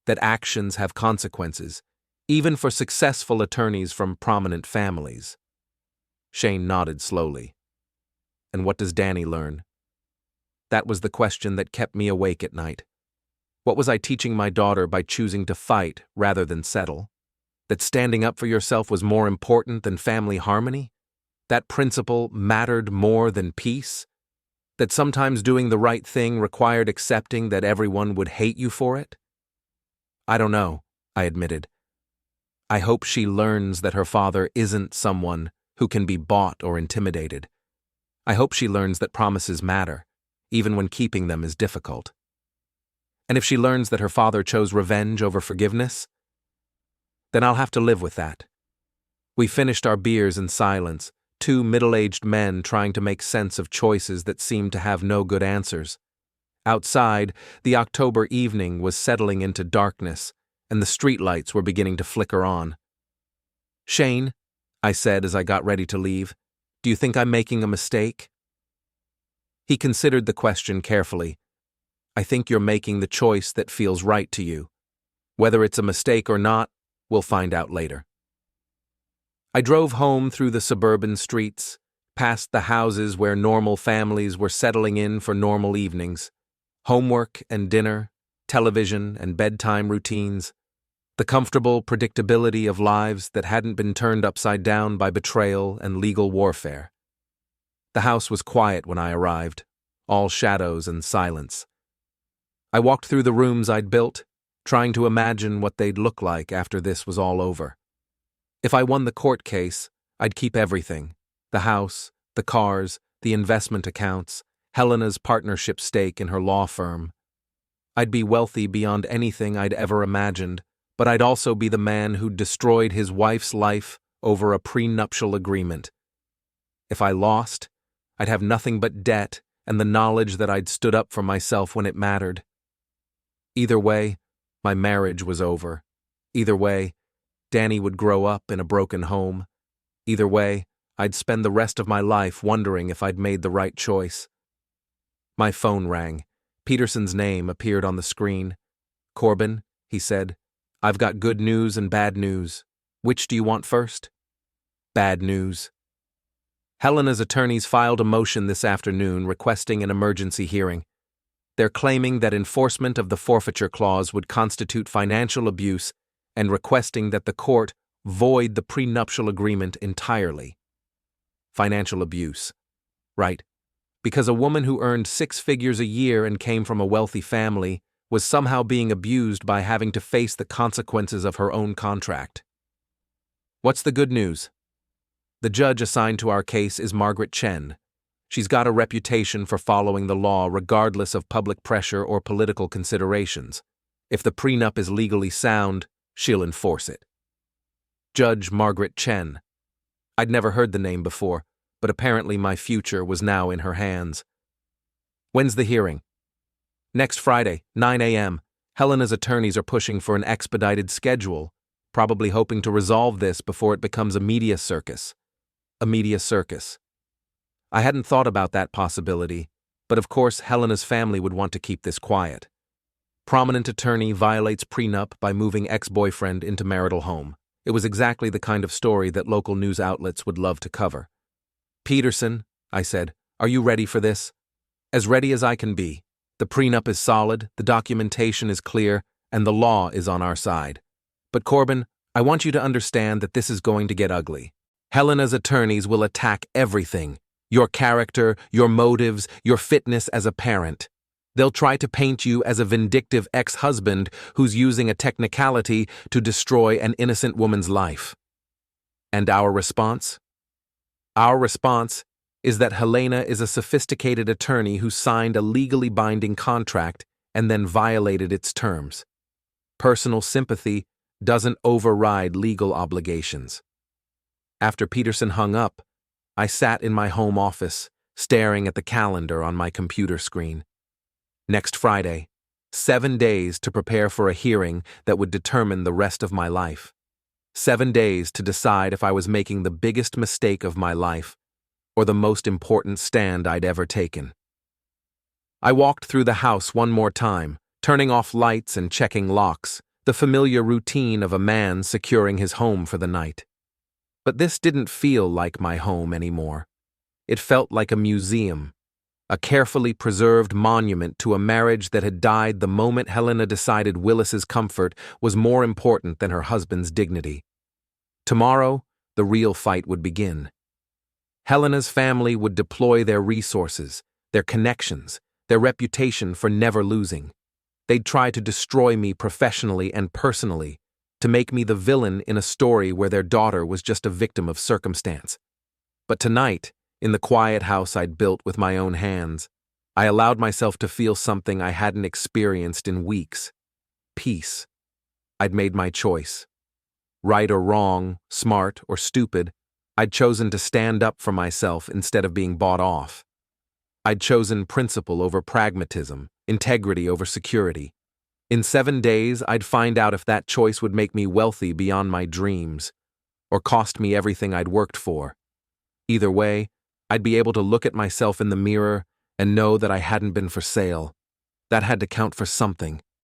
that actions have consequences, even for successful attorneys from prominent families. Shane nodded slowly. And what does Dani learn? That was the question that kept me awake at night. What was I teaching my daughter by choosing to fight rather than settle? That standing up for yourself was more important than family harmony? That principle mattered more than peace? That sometimes doing the right thing required accepting that everyone would hate you for it? I don't know, I admitted. I hope she learns that her father isn't someone who can be bought or intimidated. I hope she learns that promises matter, even when keeping them is difficult. And if she learns that her father chose revenge over forgiveness, then I'll have to live with that. We finished our beers in silence, two middle-aged men trying to make sense of choices that seemed to have no good answers. Outside, the October evening was settling into darkness, and the streetlights were beginning to flicker on. Shane, I said as I got ready to leave, do you think I'm making a mistake? He considered the question carefully. I think you're making the choice that feels right to you. Whether it's a mistake or not, we'll find out later. I drove home through the suburban streets, past the houses where normal families were settling in for normal evenings. Homework and dinner, television and bedtime routines, the comfortable predictability of lives that hadn't been turned upside down by betrayal and legal warfare. The house was quiet when I arrived, all shadows and silence. I walked through the rooms I'd built, trying to imagine what they'd look like after this was all over. If I won the court case, I'd keep everything: the house, the cars, the investment accounts, Helena's partnership stake in her law firm. I'd be wealthy beyond anything I'd ever imagined, but I'd also be the man who'd destroyed his wife's life over a prenuptial agreement. If I lost, I'd have nothing but debt and the knowledge that I'd stood up for myself when it mattered. Either way, my marriage was over. Either way, Dani would grow up in a broken home. Either way, I'd spend the rest of my life wondering if I'd made the right choice. My phone rang. Peterson's name appeared on the screen. Corbin, he said, I've got good news and bad news. Which do you want first? Bad news. Helena's attorneys filed a motion this afternoon requesting an emergency hearing. They're claiming that enforcement of the forfeiture clause would constitute financial abuse and requesting that the court void the prenuptial agreement entirely. Financial abuse. Right. Because a woman who earned 6 figures a year and came from a wealthy family was somehow being abused by having to face the consequences of her own contract. What's the good news? The judge assigned to our case is Margaret Chen. She's got a reputation for following the law regardless of public pressure or political considerations. If the prenup is legally sound, she'll enforce it. Judge Margaret Chen. I'd never heard the name before, but apparently my future was now in her hands. When's the hearing? Next Friday, 9 a.m. Helena's attorneys are pushing for an expedited schedule, probably hoping to resolve this before it becomes a media circus. A media circus. I hadn't thought about that possibility, but of course Helena's family would want to keep this quiet. Prominent attorney violates prenup by moving ex-boyfriend into marital home. It was exactly the kind of story that local news outlets would love to cover. Peterson, I said, are you ready for this? As ready as I can be. The prenup is solid, the documentation is clear, and the law is on our side. But Corbin, I want you to understand that this is going to get ugly. Helena's attorneys will attack everything. Your character, your motives, your fitness as a parent. They'll try to paint you as a vindictive ex-husband who's using a technicality to destroy an innocent woman's life. And our response? Our response is that Helena is a sophisticated attorney who signed a legally binding contract and then violated its terms. Personal sympathy doesn't override legal obligations. After Peterson hung up, I sat in my home office, staring at the calendar on my computer screen. Next Friday, 7 days to prepare for a hearing that would determine the rest of my life. 7 days to decide if I was making the biggest mistake of my life or the most important stand I'd ever taken. I walked through the house one more time, turning off lights and checking locks, the familiar routine of a man securing his home for the night. But this didn't feel like my home anymore. It felt like a museum, a carefully preserved monument to a marriage that had died the moment Helena decided Willis's comfort was more important than her husband's dignity. Tomorrow, the real fight would begin. Helena's family would deploy their resources, their connections, their reputation for never losing. They'd try to destroy me professionally and personally, to make me the villain in a story where their daughter was just a victim of circumstance. But tonight, in the quiet house I'd built with my own hands, I allowed myself to feel something I hadn't experienced in weeks. Peace. I'd made my choice. Right or wrong, smart or stupid, I'd chosen to stand up for myself instead of being bought off. I'd chosen principle over pragmatism, integrity over security. In 7 days, I'd find out if that choice would make me wealthy beyond my dreams, or cost me everything I'd worked for. Either way, I'd be able to look at myself in the mirror and know that I hadn't been for sale. That had to count for something.